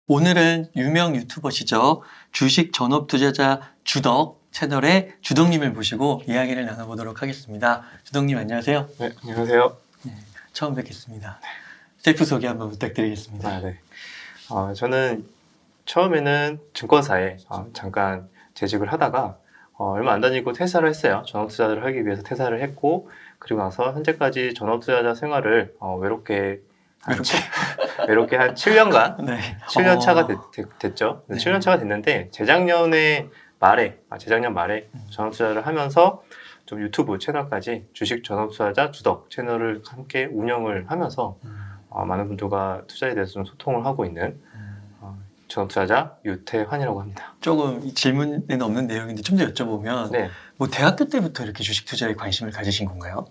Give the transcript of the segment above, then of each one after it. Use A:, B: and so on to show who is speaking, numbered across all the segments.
A: 오늘은 유명 유튜버시죠. 주식 전업 투자자 주덕 채널의 주덕님을 모시고 이야기를 나눠보도록 하겠습니다. 주덕님 안녕하세요.
B: 네, 안녕하세요.
A: 처음 뵙겠습니다. 셀프 소개 한번 부탁드리겠습니다.
B: 네. 저는 처음에는 증권사에 잠깐 재직을 하다가 얼마 안 다니고 퇴사를 했어요. 전업 투자를 하기 위해서 퇴사를 했고, 그리고 나서 현재까지 전업 투자자 생활을 외롭게 한 7년간
A: 네.
B: 7년 차가 됐죠.
A: 네.
B: 7년 차가 됐는데 재작년 말에 전업 투자를 하면서 좀 유튜브 채널까지 주식 전업 투자자 주덕 채널을 함께 운영을 하면서 많은 분들과 투자에 대해서 좀 소통을 하고 있는 전업 투자자 유태환이라고 합니다.
A: 조금 질문에는 없는 내용인데 좀 더 여쭤보면
B: 네.
A: 뭐 대학교 때부터 이렇게 주식 투자에 관심을 가지신 건가요?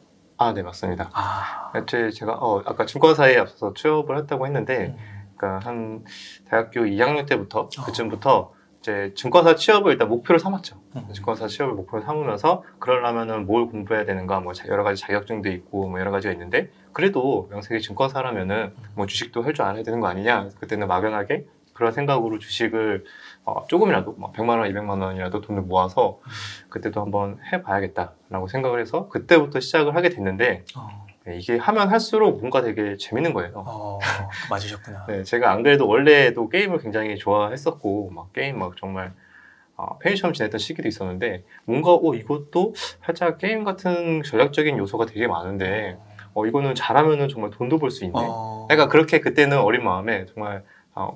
B: 네, 맞습니다.
A: 네.
B: 제가 아까 증권사에 앞서서 취업을 했다고 했는데, 그러니까 한 대학교 2학년 때부터 그쯤부터 이제 증권사 취업을 일단 목표를 삼았죠. 증권사 취업을 목표로 삼으면서 그러려면은 뭘 공부해야 되는가, 뭐 여러 가지 자격증도 있고 뭐 여러 가지가 있는데, 그래도 명색이 증권사라면은 뭐 주식도 할 줄 알아야 되는 거 아니냐. 그래서 그때는 막연하게 그런 생각으로 주식을 조금이라도 100만 원, 200만 원이라도 돈을 모아서 그때도 한번 해봐야겠다라고 생각을 해서 그때부터 시작을 하게 됐는데 이게 하면 할수록 뭔가 되게 재밌는 거예요.
A: 맞으셨구나.
B: 네, 제가 안 그래도 원래도 게임을 굉장히 좋아했었고 게임 정말 펜션처럼 지냈던 시기도 있었는데 뭔가 이것도 살짝 게임 같은 전략적인 요소가 되게 많은데 이거는 잘하면은 정말 돈도 벌 수 있네. 그러니까 그렇게 그때는 어린 마음에 정말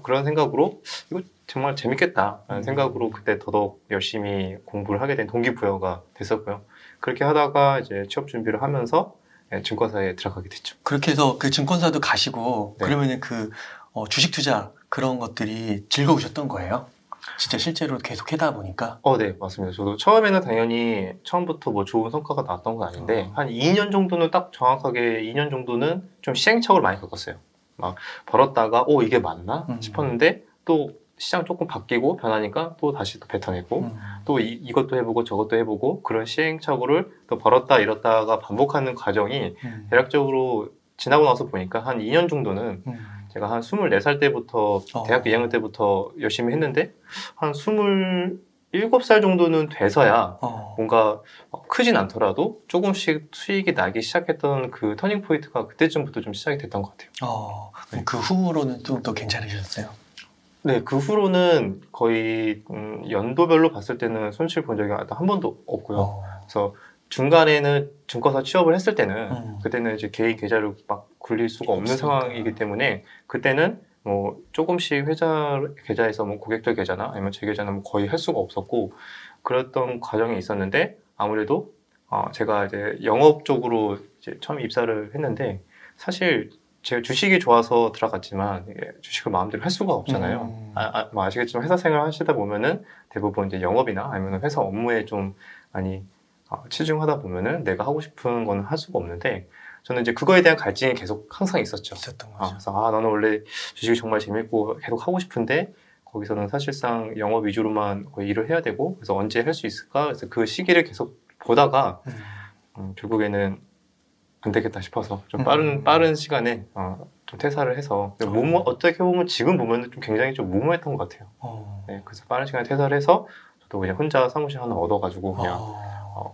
B: 그런 생각으로 이거 정말 재밌겠다라는 생각으로 그때 더더욱 열심히 공부를 하게 된 동기부여가 됐었고요. 그렇게 하다가 이제 취업 준비를 하면서 증권사에 들어가게 됐죠.
A: 그렇게 해서 그 증권사도 가시고
B: 네.
A: 그러면은 그 주식 투자 그런 것들이 즐거우셨던 거예요? 진짜 실제로 계속 하다 보니까?
B: 네, 맞습니다. 저도 처음에는 당연히 처음부터 뭐 좋은 성과가 나왔던 건 아닌데 한 2년 정도는 딱 정확하게 2년 정도는 좀 시행착오를 많이 겪었어요. 막 벌었다가 이게 맞나 싶었는데 또 시장 조금 바뀌고 변하니까 또 다시 또 뱉어내고 또 이것도 해보고 저것도 해보고 그런 시행착오를 또 벌었다 잃었다가 반복하는 과정이 대략적으로 지나고 나서 보니까 한 2년 정도는 제가 한 24살 때부터 대학교 2학년 때부터 열심히 했는데 한 27살 정도는 돼서야 뭔가 크진 않더라도 조금씩 수익이 나기 시작했던 그 터닝 포인트가 그때쯤부터 좀 시작이 됐던 것 같아요.
A: 그럼 그 후로는 좀 더 괜찮으셨어요?
B: 네, 그 후로는 거의 연도별로 봤을 때는 손실 본 적이 한 번도 없고요. 그래서 중간에는 증권사 취업을 했을 때는 그때는 이제 개인 계좌를 막 굴릴 수가 없는 상황이기 때문에 그때는 뭐 조금씩 회사 계좌에서 뭐 고객들 계좌나 아니면 제 계좌는 뭐 거의 할 수가 없었고 그랬던 과정이 있었는데 아무래도 제가 이제 영업 쪽으로 이제 처음 입사를 했는데 사실 제가 주식이 좋아서 들어갔지만 주식을 마음대로 할 수가 없잖아요. 뭐 아시겠지만 회사 생활 하시다 보면은 대부분 이제 영업이나 아니면 회사 업무에 좀 많이 치중하다 보면은 내가 하고 싶은 거는 할 수가 없는데 저는 이제 그거에 대한 갈증이 계속 항상 있었죠.
A: 있었던 거죠.
B: 그래서 나는 원래 주식이 정말 재밌고 계속 하고 싶은데 거기서는 사실상 영업 위주로만 거의 일을 해야 되고 그래서 언제 할 수 있을까? 그래서 그 시기를 계속 보다가 결국에는 안 되겠다 싶어서 좀 빠른 시간에 좀 퇴사를 해서 어떻게 보면 지금 보면 좀 굉장히 좀 무모했던 것 같아요. 네, 그래서 빠른 시간에 퇴사를 해서 저도 그냥 혼자 사무실 하나 얻어가지고 그냥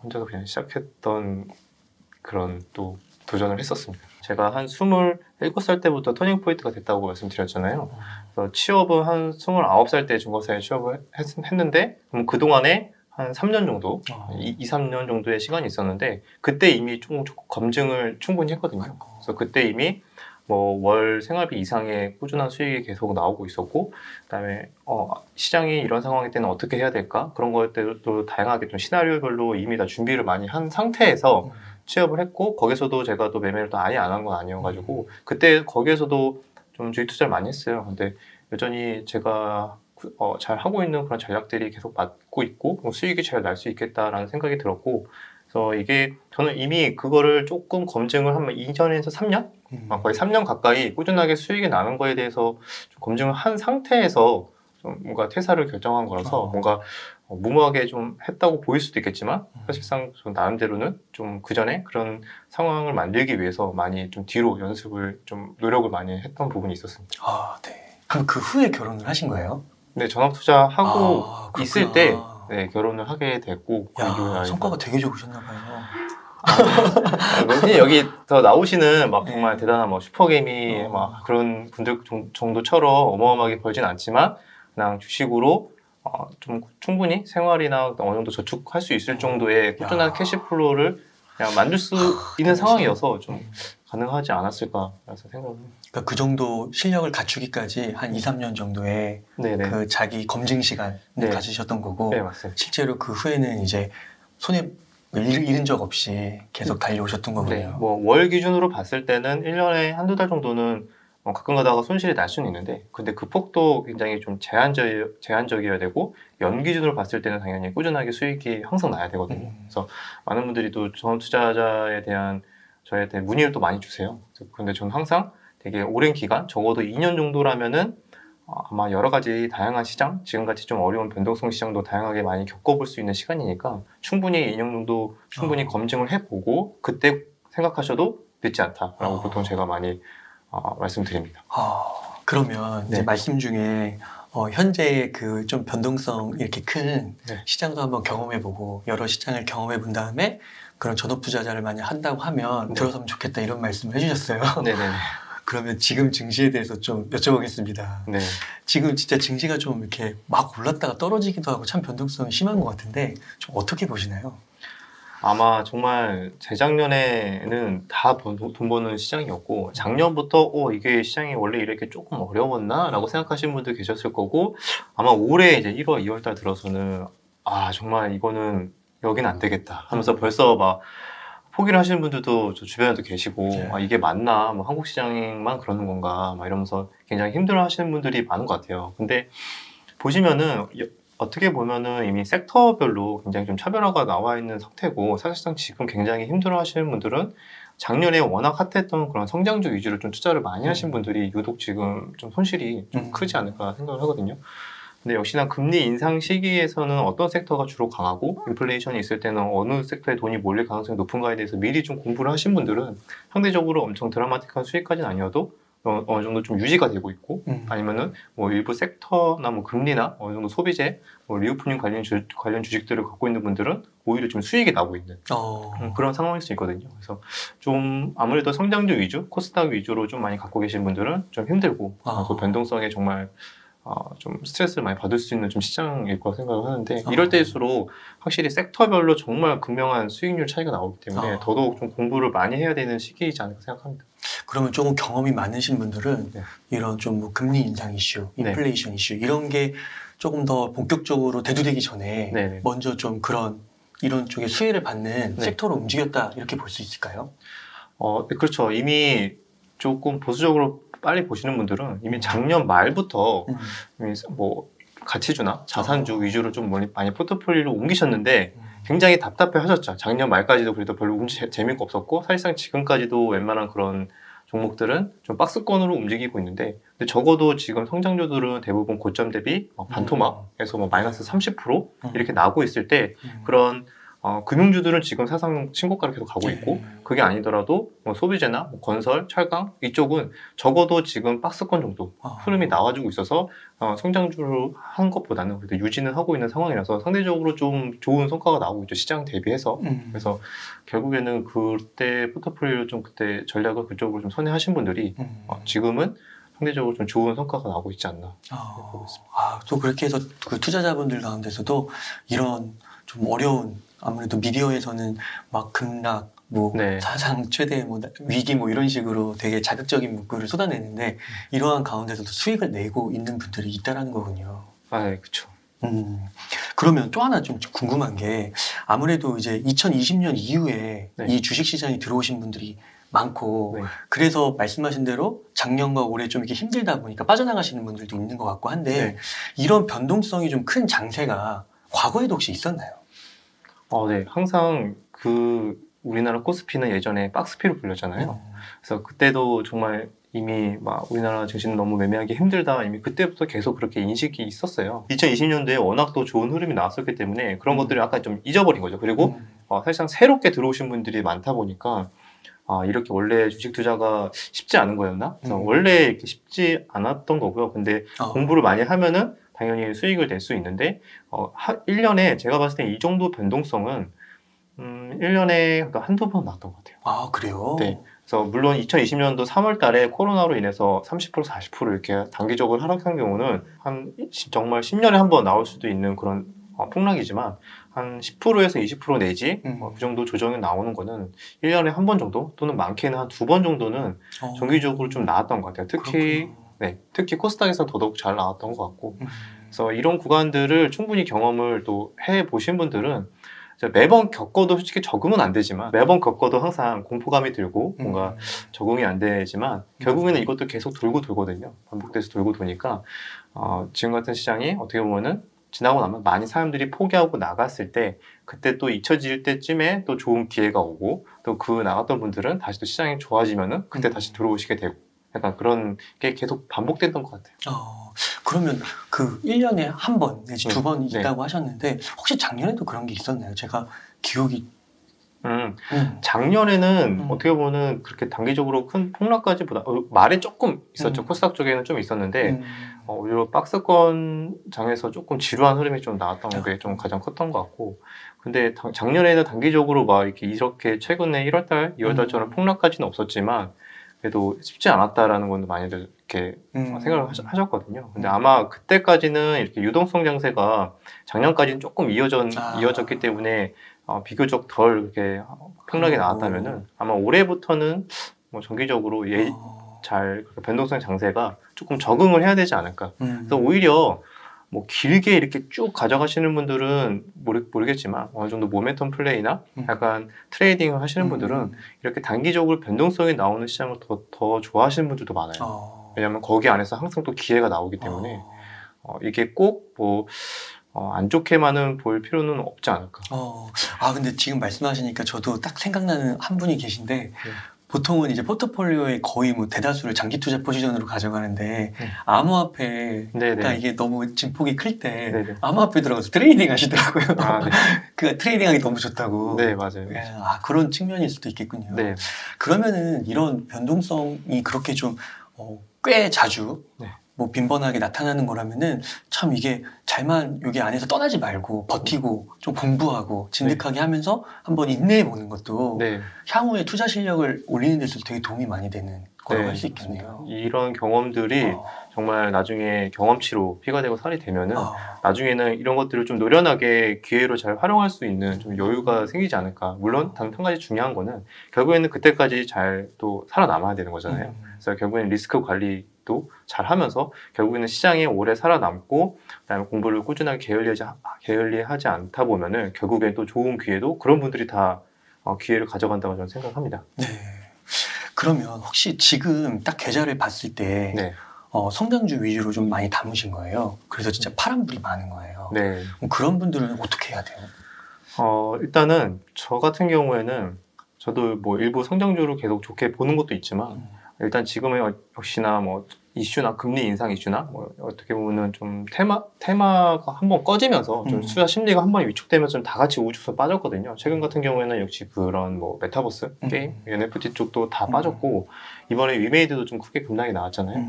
B: 혼자서 그냥 시작했던 그런 또 도전을 했었습니다. 제가 한 27살 때부터 터닝 포인트가 됐다고 말씀드렸잖아요. 그래서 취업은 한 29살 때 증권사에 취업을 했는데 그럼 그동안에 한 3년 정도, 2-3년 정도의 시간이 있었는데 그때 이미 좀 검증을 충분히 했거든요. 그래서 그때 이미 뭐 월 생활비 이상의 꾸준한 수익이 계속 나오고 있었고 그다음에 시장이 이런 상황일 때는 어떻게 해야 될까? 그런 것들도 다양하게 좀 시나리오별로 이미 다 준비를 많이 한 상태에서 취업을 했고 거기서도 제가 또 매매를 또 아예 안 한 건 아니어가지고 그때 거기에서도 좀 주식 투자를 많이 했어요. 근데 여전히 제가 잘 하고 있는 그런 전략들이 계속 맞고 있고 수익이 잘 날 수 있겠다라는 생각이 들었고 그래서 이게 저는 이미 그거를 조금 검증을 한 2년에서 3년? 거의 3년 가까이 꾸준하게 수익이 나는 거에 대해서 좀 검증을 한 상태에서 좀 뭔가 퇴사를 결정한 거라서 뭔가 무모하게 좀 했다고 보일 수도 있겠지만 사실상 저 나름대로는 좀 그전에 그런 상황을 만들기 위해서 많이 좀 뒤로 연습을 좀 노력을 많이 했던 부분이 있었습니다.
A: 네. 그럼 그 후에 결혼을 하신 거예요?
B: 네, 전업 투자하고
A: 그렇구나.
B: 있을 때 네, 결혼을 하게 됐고 그 이후에
A: 야,
B: 아이가-
A: 성과가 되게 좋으셨나 봐요.
B: 선생님 여기 더 나오시는 막 정말
A: 네.
B: 대단한 뭐 슈퍼개미 막 그런 분들 정도처럼 어마어마하게 벌진 않지만 그냥 주식으로 좀 충분히 생활이나 어느 정도 저축할 수 있을 정도의 꾸준한
A: 야.
B: 캐시플로우를 그냥 만들 수 있는
A: 대단하시네.
B: 상황이어서 좀 가능하지 않았을까 해서 생각을
A: 그러니까 그 정도 실력을 갖추기까지 한 2, 3년 정도의
B: 네네
A: 그 자기 검증 시간을
B: 네.
A: 가지셨던 거고
B: 네 맞습니다.
A: 실제로 그 후에는 이제 손에 잃은 적 없이 계속 달려오셨던 거군요.
B: 네, 뭐 월 기준으로 봤을 때는 1년에 한두 달 정도는 가끔 가다가 손실이 날 수는 있는데 근데 그 폭도 굉장히 좀 제한적이어야 되고 연 기준으로 봤을 때는 당연히 꾸준하게 수익이 항상 나야 되거든요. 그래서 많은 분들이 또 전업 투자자에 대한 저희한테 문의를 또 많이 주세요. 근데 저는 항상 되게 오랜 기간 적어도 2년 정도라면은 아마 여러 가지 다양한 시장, 지금같이 좀 어려운 변동성 시장도 다양하게 많이 겪어볼 수 있는 시간이니까 충분히 2년 정도 충분히 검증을 해보고 그때 생각하셔도 늦지 않다라고 보통 제가 많이 말씀드립니다.
A: 그러면 이제
B: 네.
A: 말씀 중에 현재 그 좀 변동성 이렇게 큰
B: 네.
A: 시장도 한번 경험해보고 여러 시장을 경험해본 다음에 그런 전업 투자자를 만약 한다고 하면
B: 네.
A: 들어서면 좋겠다 이런 말씀을 해주셨어요.
B: 네네네.
A: 그러면 지금 증시에 대해서 좀 여쭤보겠습니다.
B: 네.
A: 지금 진짜 증시가 좀 이렇게 막 올랐다가 떨어지기도 하고 참 변동성이 심한 것 같은데 좀 어떻게 보시나요?
B: 아마 정말 재작년에는 다 돈 버는 시장이었고 작년부터 이게 시장이 원래 이렇게 조금 어려웠나? 라고 생각하시는 분들 계셨을 거고 아마 올해 이제 1월, 2월달 들어서는 정말 이거는 여긴 안 되겠다 하면서 벌써 막 포기를 하시는 분들도 저 주변에도 계시고
A: 네.
B: 이게 맞나? 뭐 한국 시장만 그러는 건가? 막 이러면서 굉장히 힘들어 하시는 분들이 많은 것 같아요. 근데 보시면은 어떻게 보면은 이미 섹터별로 굉장히 좀 차별화가 나와 있는 상태고 사실상 지금 굉장히 힘들어 하시는 분들은 작년에 워낙 핫했던 그런 성장주 위주로 좀 투자를 많이 하신 분들이 유독 지금 좀 손실이 좀 크지 않을까 생각을 하거든요. 근데 역시나 금리 인상 시기에서는 어떤 섹터가 주로 강하고 인플레이션이 있을 때는 어느 섹터에 돈이 몰릴 가능성이 높은가에 대해서 미리 좀 공부를 하신 분들은 상대적으로 엄청 드라마틱한 수익까지는 아니어도 어느 정도 좀 유지가 되고 있고 아니면은 뭐 일부 섹터나 뭐 금리나 어느 정도 소비재, 뭐 리오프닝 관련 주식들을 갖고 있는 분들은 오히려 좀 수익이 나고 있는 그런 상황일 수 있거든요. 그래서 좀 아무래도 성장주 위주, 코스닥 위주로 좀 많이 갖고 계신 분들은 좀 힘들고 그 변동성에 정말 좀 스트레스를 많이 받을 수 있는 좀 시장일 거라 생각을 하는데 이럴 때일수록 확실히 섹터별로 정말 극명한 수익률 차이가 나오기 때문에 더더욱 좀 공부를 많이 해야 되는 시기이지 않을까 생각합니다.
A: 그러면 조금 경험이 많으신 분들은
B: 네.
A: 이런 좀 뭐 금리 인상 이슈, 인플레이션 이슈 이런 게 조금 더 본격적으로 대두되기 전에
B: 네네.
A: 먼저 좀 이런 쪽에 수혜를 받는
B: 네.
A: 섹터로 움직였다 이렇게 볼 수 있을까요?
B: 그렇죠. 이미 조금 보수적으로 빨리 보시는 분들은 이미 작년 말부터 이미 뭐 가치주나 자산주 위주로 좀 많이 포트폴리오를 옮기셨는데 굉장히 답답해 하셨죠. 작년 말까지도 그래도 별로 재미가 없었고 사실상 지금까지도 웬만한 그런 종목들은 좀 박스권으로 움직이고 있는데 근데 적어도 지금 성장주들은 대부분 고점 대비 반토막에서 뭐 마이너스 30% 이렇게 나고 있을 때 그런 금융주들은 지금 사상 신고가를 계속 가고 있고 그게 아니더라도 뭐 소비재나 뭐 건설, 철강 이쪽은 적어도 지금 박스권 정도 흐름이 나와주고 있어서 성장주를 한 것보다는 그래도 유지는 하고 있는 상황이라서 상대적으로 좀 좋은 성과가 나오고 있죠. 시장 대비해서. 그래서 결국에는 그때 포트폴리오 좀 그때 전략을 그쪽으로 좀 선회하신 분들이 지금은 상대적으로 좀 좋은 성과가 나오고 있지 않나 보고 있습니다.
A: 또 그렇게 해서 그 투자자분들 가운데서도 이런 좀 어려운 아무래도 미디어에서는 막 급락, 뭐 사상 최대 뭐 위기 뭐 이런 식으로 되게 자극적인 문구를 쏟아내는데 이러한 가운데서도 수익을 내고 있는 분들이 있다라는 거군요.
B: 네, 그렇죠.
A: 그러면 또 하나 좀 궁금한 게 아무래도 이제 2020년 이후에 이 주식 시장에 들어오신 분들이 많고 그래서 말씀하신 대로 작년과 올해 좀 이렇게 힘들다 보니까 빠져나가시는 분들도 있는 것 같고 한데 이런 변동성이 좀 큰 장세가 과거에도 혹시 있었나요?
B: 네. 항상 우리나라 코스피는 예전에 박스피로 불렸잖아요. 그래서 그때도 정말 이미 막 우리나라 증시는 너무 매매하기 힘들다 이미 그때부터 계속 그렇게 인식이 있었어요. 2020년도에 워낙 또 좋은 흐름이 나왔었기 때문에 그런 것들을 약간 좀 잊어버린 거죠. 그리고 사실상 새롭게 들어오신 분들이 많다 보니까 이렇게 원래 주식 투자가 쉽지 않은 거였나? 그래서 원래 이렇게 쉽지 않았던 거고요. 근데 공부를 많이 하면은 당연히 수익을 낼 수 있는데 1년에 제가 봤을 때 이 정도 변동성은 1년에 한두 번 나왔던 것 같아요.
A: 아, 그래요?
B: 네. 그래서 물론 2020년도 3월 달에 코로나로 인해서 30% 40% 이렇게 단기적으로 하락한 경우는 정말 10년에 한 번 나올 수도 있는 그런 폭락이지만 한 10%에서 20% 내지 그 정도 조정이 나오는 거는 1년에 한 번 정도 또는 많게는 한 두 번 정도는 정기적으로 좀 나왔던 것 같아요. 특히 코스닥에서 더더욱 잘 나왔던 것 같고 그래서 이런 구간들을 충분히 경험을 또 해보신 분들은 매번 겪어도 솔직히 적응은 안 되지만 매번 겪어도 항상 공포감이 들고 뭔가 적응이 안 되지만 결국에는 이것도 계속 돌고 돌거든요. 반복돼서 돌고 도니까 지금 같은 시장이 어떻게 보면은 지나고 나면 많이 사람들이 포기하고 나갔을 때 그때 또 잊혀질 때쯤에 또 좋은 기회가 오고 또 그 나갔던 분들은 다시 또 시장이 좋아지면은 그때 다시 들어오시게 되고 약간 그런 게 계속 반복됐던 것 같아요.
A: 그러면 그 1년에 한 번 내지 두 번 있다고 하셨는데 혹시 작년에도 그런 게 있었나요? 제가 기억이
B: 작년에는 어떻게 보면 그렇게 단기적으로 큰 폭락까지보다 말에 조금 있었죠. 코스닥 쪽에는 좀 있었는데 오히려 박스권 장에서 조금 지루한 흐름이 좀 나왔던 게 좀 가장 컸던 것 같고 근데 작년에는 단기적으로 막 이렇게 최근에 1월달, 2월달처럼 폭락까지는 없었지만 그래도 쉽지 않았다라는 건 많이들 이렇게 생각을 하셨거든요. 근데 아마 그때까지는 이렇게 유동성 장세가 작년까지는 조금 이어졌기 때문에 비교적 덜 이렇게 폭락이 나왔다면은 아마 올해부터는 뭐 정기적으로 잘 변동성 장세가 조금 적응을 해야 되지 않을까. 그래서 오히려 뭐 길게 이렇게 쭉 가져가시는 분들은 모르겠지만 어느 정도 모멘텀 플레이나 약간 트레이딩을 하시는 분들은 이렇게 단기적으로 변동성이 나오는 시장을 더 좋아하시는 분들도 많아요. 왜냐하면 거기 안에서 항상 또 기회가 나오기 때문에 이게 꼭 뭐 안 좋게만은 볼 필요는 없지 않을까.
A: 근데 지금 말씀하시니까 저도 딱 생각나는 한 분이 계신데 보통은 이제 포트폴리오의 거의 뭐 대다수를 장기 투자 포지션으로 가져가는데 암호화폐가 이게 너무 진폭이 클 때 암호화폐 들어가서 트레이딩 하시더라고요. 그 트레이딩하기 너무 좋다고.
B: 네, 맞아요.
A: 그런 측면일 수도 있겠군요.
B: 네.
A: 그러면은 이런 변동성이 그렇게 좀 꽤 자주 뭐 빈번하게 나타나는 거라면은 참 이게 잘만 여기 안에서 떠나지 말고 버티고 좀 공부하고 진득하게 하면서 한번 인내해 보는 것도 향후에 투자 실력을 올리는 데서 되게 도움이 많이 되는 거라고 할 수 있겠네요.
B: 이런 경험들이 정말 나중에 경험치로 피가 되고 살이 되면은 나중에는 이런 것들을 좀 노련하게 기회로 잘 활용할 수 있는 좀 여유가 생기지 않을까. 물론 단 한 가지 중요한 거는 결국에는 그때까지 잘 또 살아남아야 되는 거잖아요. 그래서 결국에는 리스크 관리도 잘 하면서 결국에는 시장에 오래 살아남고 그다음에 공부를 꾸준하게 게을리하지 않다 보면은 결국엔 또 좋은 기회도 그런 분들이 다 기회를 가져간다고 저는 생각합니다.
A: 네. 그러면 혹시 지금 딱 계좌를 봤을 때 성장주 위주로 좀 많이 담으신 거예요. 그래서 진짜 파란불이 많은 거예요. 그럼 그런 분들은 어떻게 해야 돼요?
B: 일단은 저 같은 경우에는 저도 뭐 일부 성장주를 계속 좋게 보는 것도 있지만 일단 지금은 역시나 뭐 이슈나 금리 인상 이슈나 뭐 어떻게 보면은 좀 테마가 한번 꺼지면서 좀 투자 심리가 한번 위축되면서 좀 다 같이 우주서 빠졌거든요. 최근 같은 경우에는 역시 그런 뭐 메타버스 게임, NFT 쪽도 다 빠졌고 이번에 위메이드도 좀 크게 급락이 나왔잖아요.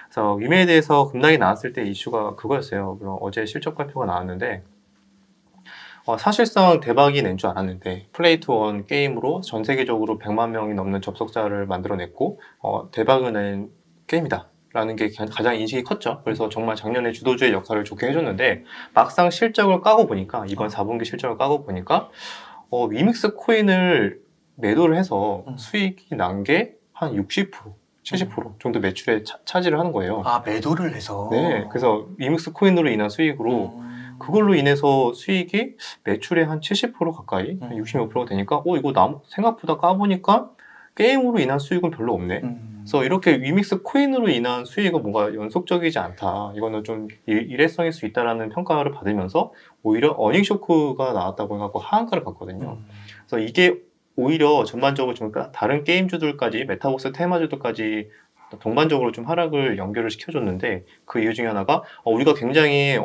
B: 그래서 위메이드에서 급락이 나왔을 때 이슈가 그거였어요. 어제 실적 발표가 나왔는데 사실상 대박이 낸 줄 알았는데 플레이 투 원 게임으로 전 세계적으로 100만 명이 넘는 접속자를 만들어냈고 대박을 낸 게임이다 라는 게 가장 인식이 컸죠. 그래서 정말 작년에 주도주의 역할을 좋게 해줬는데 막상 실적을 까고 보니까 이번 4분기 실적을 까고 보니까 위믹스 코인을 매도를 해서 수익이 난 게 한 60%, 70% 정도 매출에 차지를 하는 거예요.
A: 매도를 해서?
B: 네, 그래서 위믹스 코인으로 인한 수익으로 그걸로 인해서 수익이 매출의 한 70% 가까이, 65%가 되니까 이거 생각보다 까보니까 게임으로 인한 수익은 별로 없네. 그래서 이렇게 위믹스 코인으로 인한 수익은 뭔가 연속적이지 않다. 이거는 좀 일회성일 수 있다라는 평가를 받으면서 오히려 어닝 쇼크가 나왔다고 해갖고 하한가를 갔거든요. 그래서 이게 오히려 전반적으로 좀 다른 게임주들까지 메타버스 테마주들까지 동반적으로 좀 하락을 연결을 시켜줬는데 그 이유 중에 하나가 우리가 굉장히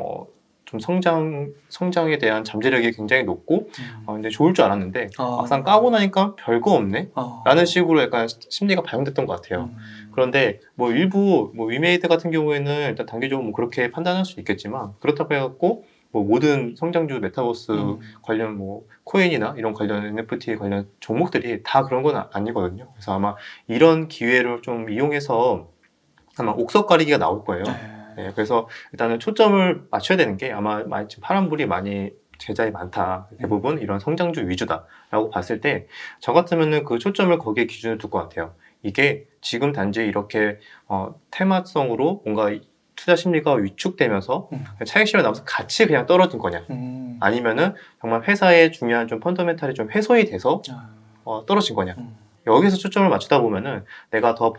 B: 좀 성장에 대한 잠재력이 굉장히 높고 근데 좋을 줄 알았는데
A: 어.
B: 막상 까고 나니까 별거 없네
A: 어.
B: 라는 식으로 약간 심리가 반영됐던 것 같아요. 그런데 뭐 일부 뭐 위메이드 같은 경우에는 일단 단기적으로 뭐 그렇게 판단할 수 있겠지만 그렇다고 해갖고 뭐 모든 성장주 메타버스 관련 뭐 코인이나 이런 관련 NFT 관련 종목들이 다 그런 건 아니거든요. 그래서 아마 이런 기회를 좀 이용해서 아마 옥석 가리기가 나올 거예요. 네, 그래서 일단은 초점을 맞춰야 되는 게 아마 지금 파란불이 많이 제자리 많다. 대부분 이런 성장주 위주다라고 봤을 때 저 같으면은 그 초점을 거기에 기준을 둘 것 같아요. 이게 지금 단지 이렇게 테마성으로 뭔가 투자 심리가 위축되면서 차익실현 나면서 같이 그냥 떨어진 거냐 아니면은 정말 회사의 중요한 좀 펀더멘탈이 좀 훼손이 돼서 떨어진 거냐 여기서 초점을 맞추다 보면은 내가 더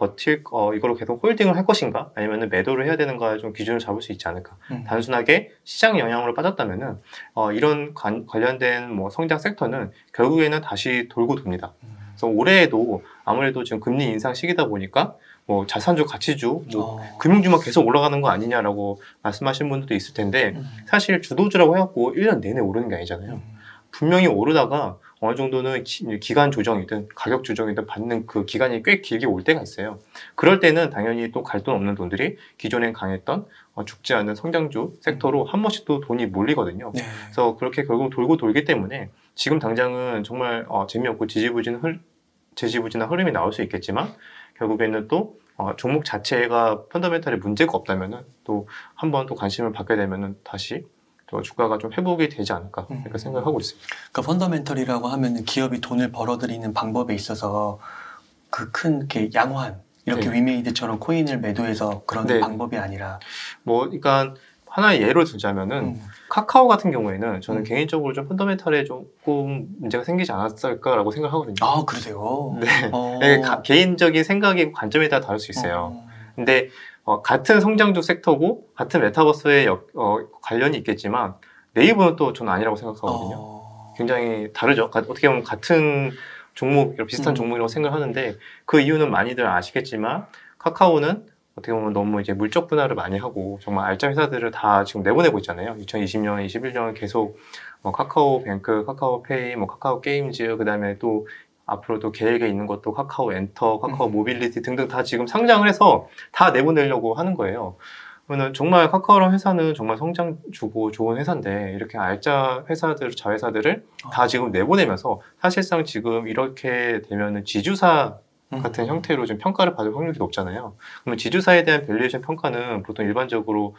B: 이걸로 계속 홀딩을 할 것인가 아니면은 매도를 해야 되는가에 좀 기준을 잡을 수 있지 않을까. 단순하게 시장 영향으로 빠졌다면은 이런 관련된 뭐 성장 섹터는 결국에는 다시 돌고 돕니다. 그래서 올해에도 아무래도 지금 금리 인상 시기다 보니까 뭐 자산주, 가치주, 뭐 금융주만 계속 올라가는 거 아니냐라고 말씀하신 분들도 있을 텐데 사실 주도주라고 해갖고 1년 내내 오르는 게 아니잖아요. 분명히 오르다가 어느 정도는 기간 조정이든 가격 조정이든 받는 그 기간이 꽤 길게 올 때가 있어요. 그럴 때는 당연히 또 갈 돈 없는 돈들이 기존엔 강했던 죽지 않는 성장주 섹터로 한 번씩 또 돈이 몰리거든요.
A: 네.
B: 그래서 그렇게 결국 돌고 돌기 때문에 지금 당장은 정말 재미없고 지지부진한 흐름이 나올 수 있겠지만 결국에는 또 종목 자체가 펀더멘탈에 문제가 없다면은 또 한 번 또 관심을 받게 되면은 다시 또 주가가 좀 회복이 되지 않을까 이렇게 생각하고 있습니다.
A: 그러니까 펀더멘털이라고 하면은 기업이 돈을 벌어들이는 방법에 있어서 그 큰 이렇게 양환 이렇게
B: 네.
A: 위메이드처럼 코인을 매도해서 그런
B: 네.
A: 방법이 아니라
B: 뭐 그러니까 하나의 예로 들자면은 카카오 같은 경우에는 저는 개인적으로 좀 펀더멘탈에 조금 문제가 생기지 않았을까라고 생각하거든요.
A: 아 그러세요?
B: 네.
A: 어.
B: 개인적인 생각이 관점에 따라 다를 수 있어요. 근데 같은 성장주 섹터고 같은 메타버스에 관련이 있겠지만 네이버는 또 저는 아니라고 생각하거든요. 굉장히 다르죠. 어떻게 보면 같은 종목, 비슷한 종목이라고 생각하는데 그 이유는 많이들 아시겠지만 카카오는 어떻게 보면 너무 이제 물적 분할을 많이 하고 정말 알짜 회사들을 다 지금 내보내고 있잖아요. 2020년, 21년 계속 카카오뱅크, 카카오페이, 뭐 카카오 게임즈, 그 다음에 또 앞으로 또 계획에 있는 것도 카카오 엔터, 카카오 모빌리티 등등 다 지금 상장을 해서 다 내보내려고 하는 거예요. 그러면 정말 카카오라는 회사는 정말 성장 주고 좋은 회사인데 이렇게 알짜 회사들, 자회사들을 다 지금 내보내면서 사실상 지금 이렇게 되면은 지주사 같은 형태로 좀 평가를 받을 확률이 높잖아요. 그러면 지주사에 대한 밸류에이션 평가는 보통 일반적으로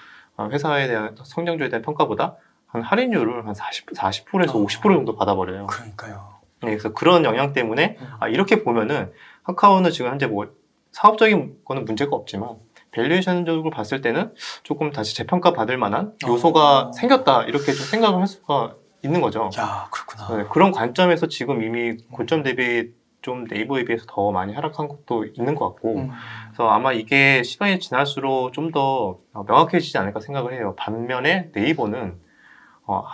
B: 회사에 대한 성장주에 대한 평가보다 한 할인율을 한 40%에서 50% 정도 받아버려요.
A: 그러니까요.
B: 네, 그래서 그런 영향 때문에 이렇게 보면은 카카오는 지금 현재 뭐 사업적인 거는 문제가 없지만 밸류에이션적으로 봤을 때는 조금 다시 재평가 받을 만한 요소가 생겼다 이렇게 좀 생각을 할 수가 있는 거죠.
A: 야 그렇구나.
B: 네, 그런 관점에서 지금 이미 고점 대비 좀 네이버에 비해서 더 많이 하락한 것도 있는 것 같고 그래서 아마 이게 시간이 지날수록 좀 더 명확해지지 않을까 생각을 해요. 반면에 네이버는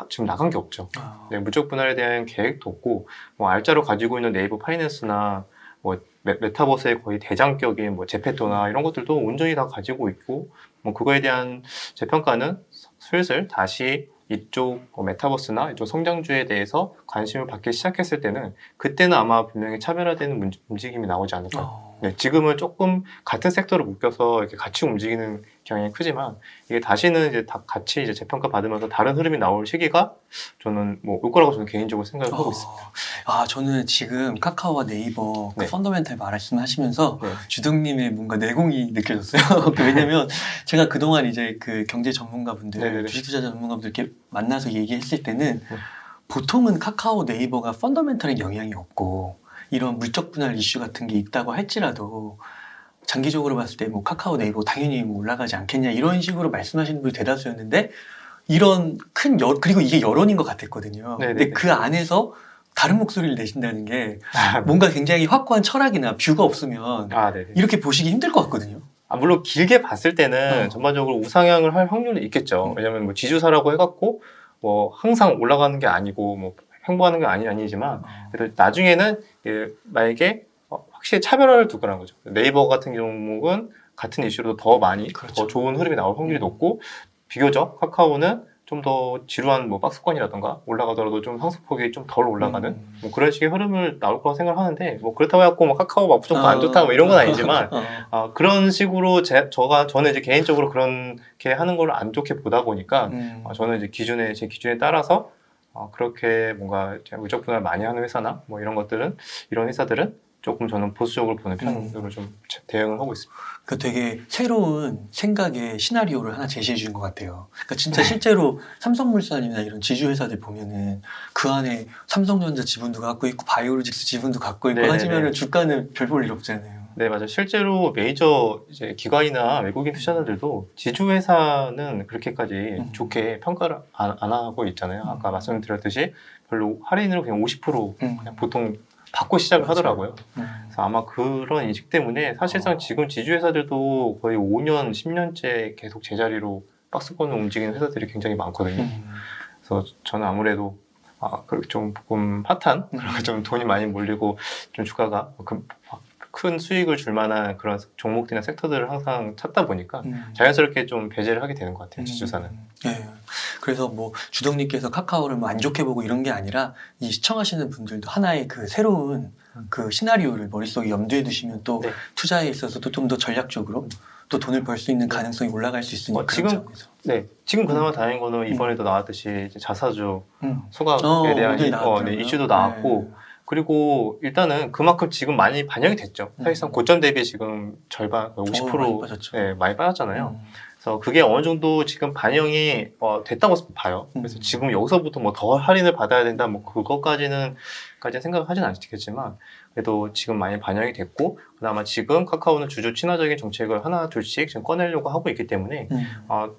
B: 지금 나간 게 없죠. 네, 물적 분할에 대한 계획도 없고 뭐 알짜로 가지고 있는 네이버 파이낸스나 뭐 메타버스의 거의 대장격인 뭐 제페토나 이런 것들도 온전히 다 가지고 있고 뭐 그거에 대한 재평가는 슬슬 다시 이쪽 메타버스나 이쪽 성장주에 대해서 관심을 받기 시작했을 때는 그때는 아마 분명히 차별화되는 움직임이 나오지 않을까. 네, 지금은 조금 같은 섹터로 묶여서 이렇게 같이 움직이는 경향이 크지만 이게 다시는 이제 다 같이 이제 재평가 받으면서 다른 흐름이 나올 시기가 저는 뭐 올 거라고 저는 개인적으로 생각을 하고 있습니다.
A: 저는 지금 카카오와 네이버 그
B: 네.
A: 펀더멘탈 말씀하시면서
B: 네.
A: 주동님의 뭔가 내공이 느껴졌어요. 왜냐면 제가 그동안 이제 그 경제 전문가분들,
B: 네네네.
A: 주식투자 전문가분들 이렇게 만나서 얘기했을 때는 보통은 카카오, 네이버가 펀더멘탈에 영향이 없고 이런 물적 분할 이슈 같은 게 있다고 할지라도 장기적으로 봤을 때 뭐 카카오, 네이버 당연히 뭐 올라가지 않겠냐 이런 식으로 말씀하시는 분이 대다수였는데 이런 그리고 이게 여론인 것 같았거든요.
B: 네네네.
A: 근데 그 안에서 다른 목소리를 내신다는 게 뭔가 굉장히 확고한 철학이나 뷰가 없으면
B: 네네.
A: 이렇게 보시기 힘들 것 같거든요.
B: 물론 길게 봤을 때는 전반적으로 우상향을 할 확률이 있겠죠. 왜냐면 뭐 지주사라고 해갖고 뭐 항상 올라가는 게 아니고 뭐 횡보하는 게 아니지만 그래도 나중에는 만약에 확실히 차별화를 두거라는 거죠. 네이버 같은 종목은 같은 이슈로도 더 많이
A: 그렇죠.
B: 더 좋은 흐름이 나올 확률이 높고 비교적 카카오는 좀 더 지루한 뭐 박스권이라던가 올라가더라도 좀 상승폭이 좀 덜 올라가는 뭐 그런 식의 흐름을 나올 거라고 생각을 하는데 뭐 그렇다고 해갖고 뭐 카카오 막 무조건 안 좋다 뭐 이런 건 아니지만 그런 식으로 저는 이제 개인적으로 그렇게 하는 걸 안 좋게 보다 보니까 저는 이제 제 기준에 따라서 그렇게 뭔가 누적 분할 많이 하는 회사나 뭐 이런 회사들은 조금 저는 보수적으로 보는 편으로 좀 대응을 하고 있습니다.
A: 그 되게 새로운 생각의 시나리오를 하나 제시해 주는 것 같아요. 그러니까 진짜 실제로 삼성물산이나 이런 지주회사들 보면은 그 안에 삼성전자 지분도 갖고 있고 바이오로직스 지분도 갖고 있고 하지만은 주가는 별 볼 일 없잖아요.
B: 네, 맞아요. 실제로 메이저 이제 기관이나 외국인 투자자들도 지주회사는 그렇게까지 좋게 평가를 안 하고 있잖아요. 아까 말씀드렸듯이 별로 할인으로 그냥 50% 그냥 보통 받고 시작을 하더라고요. 그래서 아마 그런 인식 때문에 사실상 지금 지주회사들도 거의 5년, 10년째 계속 제자리로 박스권을 움직이는 회사들이 굉장히 많거든요. 그래서 저는 아무래도 좀 조금 핫한, 좀 돈이 많이 몰리고 좀 주가가 큰 수익을 줄 만한 그런 종목들이나 섹터들을 항상 찾다 보니까 자연스럽게 좀 배제를 하게 되는 것 같아요, 지주사는.
A: 네. 그래서 뭐 주덕님께서 카카오를 뭐 안 좋게 보고 이런 게 아니라 이 시청하시는 분들도 하나의 그 새로운 그 시나리오를 머릿속에 염두에 두시면 또 투자에 있어서도 좀 더 전략적으로 또 돈을 벌 수 있는 가능성이 올라갈 수 있으니까.
B: 지금 그나마 다행인 거는 이번에도 나왔듯이 이제 자사주 소각에 대한 이슈도 나왔고 그리고 일단은 그만큼 지금 많이 반영이 됐죠. 사실상 고점 대비 지금 절반, 50% 많이 빠졌잖아요. 그래서 그게 어느 정도 지금 반영이 됐다고 봐요. 그래서 지금 여기서부터 뭐 더 할인을 받아야 된다, 뭐 그것까지는 생각을 하진 않겠지만 그래도 지금 많이 반영이 됐고 그나마 지금 카카오는 주주 친화적인 정책을 하나 둘씩 지금 꺼내려고 하고 있기 때문에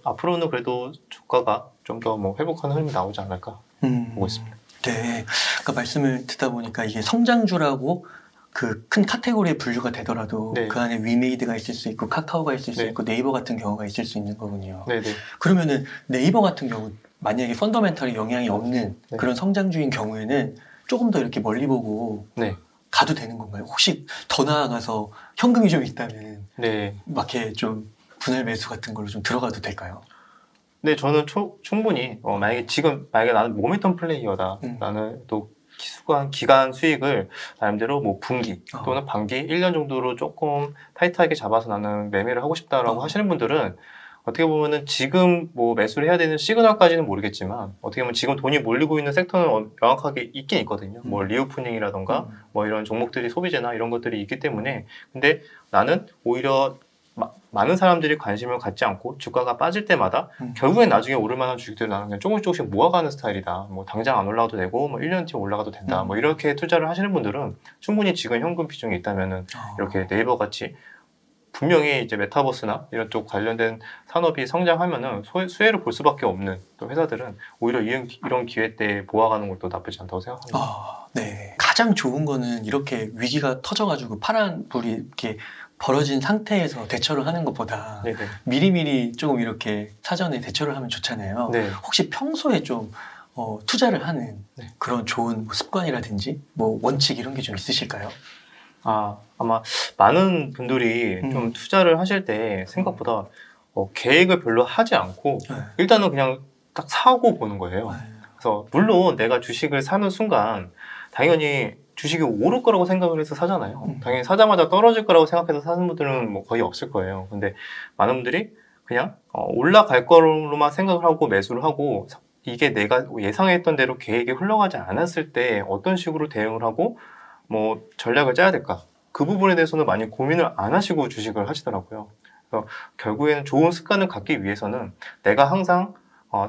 B: 앞으로는 그래도 주가가 좀 더 뭐 회복하는 흐름이 나오지 않을까 보고 있습니다.
A: 네, 그러니까 말씀을 듣다 보니까 이게 성장주라고 그 큰 카테고리에 분류가 되더라도 그 안에 위메이드가 있을 수 있고 카카오가 있을 수 있고 네이버 같은 경우가 있을 수 있는 거군요. 그러면은 네이버 같은 경우 만약에 펀더멘털이 영향이 없는 그런 성장주인 경우에는 조금 더 이렇게 멀리 보고 가도 되는 건가요? 혹시 더 나아가서 현금이 좀 있다면 막 이렇게 좀 분할 매수 같은 걸로 좀 들어가도 될까요?
B: 네, 저는 충분히 만약에 나는 모멘텀 플레이어다. 나는 또 기간 수익을 나름대로 뭐 분기 또는 반기 1년 정도로 조금 타이트하게 잡아서 나는 매매를 하고 싶다라고 하시는 분들은 어떻게 보면은 지금 뭐 매수를 해야 되는 시그널까지는 모르겠지만 어떻게 보면 지금 돈이 몰리고 있는 섹터는 명확하게 있긴 있거든요. 뭐 리오프닝이라던가 뭐 이런 종목들이 소비재나 이런 것들이 있기 때문에 근데 나는 오히려 많은 사람들이 관심을 갖지 않고 주가가 빠질 때마다 결국엔 나중에 오를 만한 주식들을 나는 그냥 조금씩 모아가는 스타일이다. 뭐 당장 안 올라가도 되고 뭐 1년 뒤에 올라가도 된다. 뭐 이렇게 투자를 하시는 분들은 충분히 지금 현금 비중이 있다면은 이렇게 네이버 같이 분명히 이제 메타버스나 이런 쪽 관련된 산업이 성장하면은 수혜를 볼 수밖에 없는 또 회사들은 오히려 이런 기회 때 모아가는 것도 나쁘지 않다고 생각합니다.
A: 네. 가장 좋은 거는 이렇게 위기가 터져가지고 파란불이 이렇게 벌어진 상태에서 대처를 하는 것보다 미리미리 조금 이렇게 사전에 대처를 하면 좋잖아요. 혹시 평소에 좀 투자를 하는 그런 좋은 뭐 습관이라든지 뭐 원칙 이런 게 좀 있으실까요?
B: 아마 많은 분들이 좀 투자를 하실 때 생각보다 계획을 별로 하지 않고 일단은 그냥 딱 사고 보는 거예요. 그래서 물론 내가 주식을 사는 순간 당연히 주식이 오를 거라고 생각을 해서 사잖아요. 당연히 사자마자 떨어질 거라고 생각해서 사는 분들은 뭐 거의 없을 거예요. 근데 많은 분들이 그냥 올라갈 거로만 생각을 하고 매수를 하고 이게 내가 예상했던 대로 계획이 흘러가지 않았을 때 어떤 식으로 대응을 하고 뭐 전략을 짜야 될까? 그 부분에 대해서는 많이 고민을 안 하시고 주식을 하시더라고요. 그래서 결국에는 좋은 습관을 갖기 위해서는 내가 항상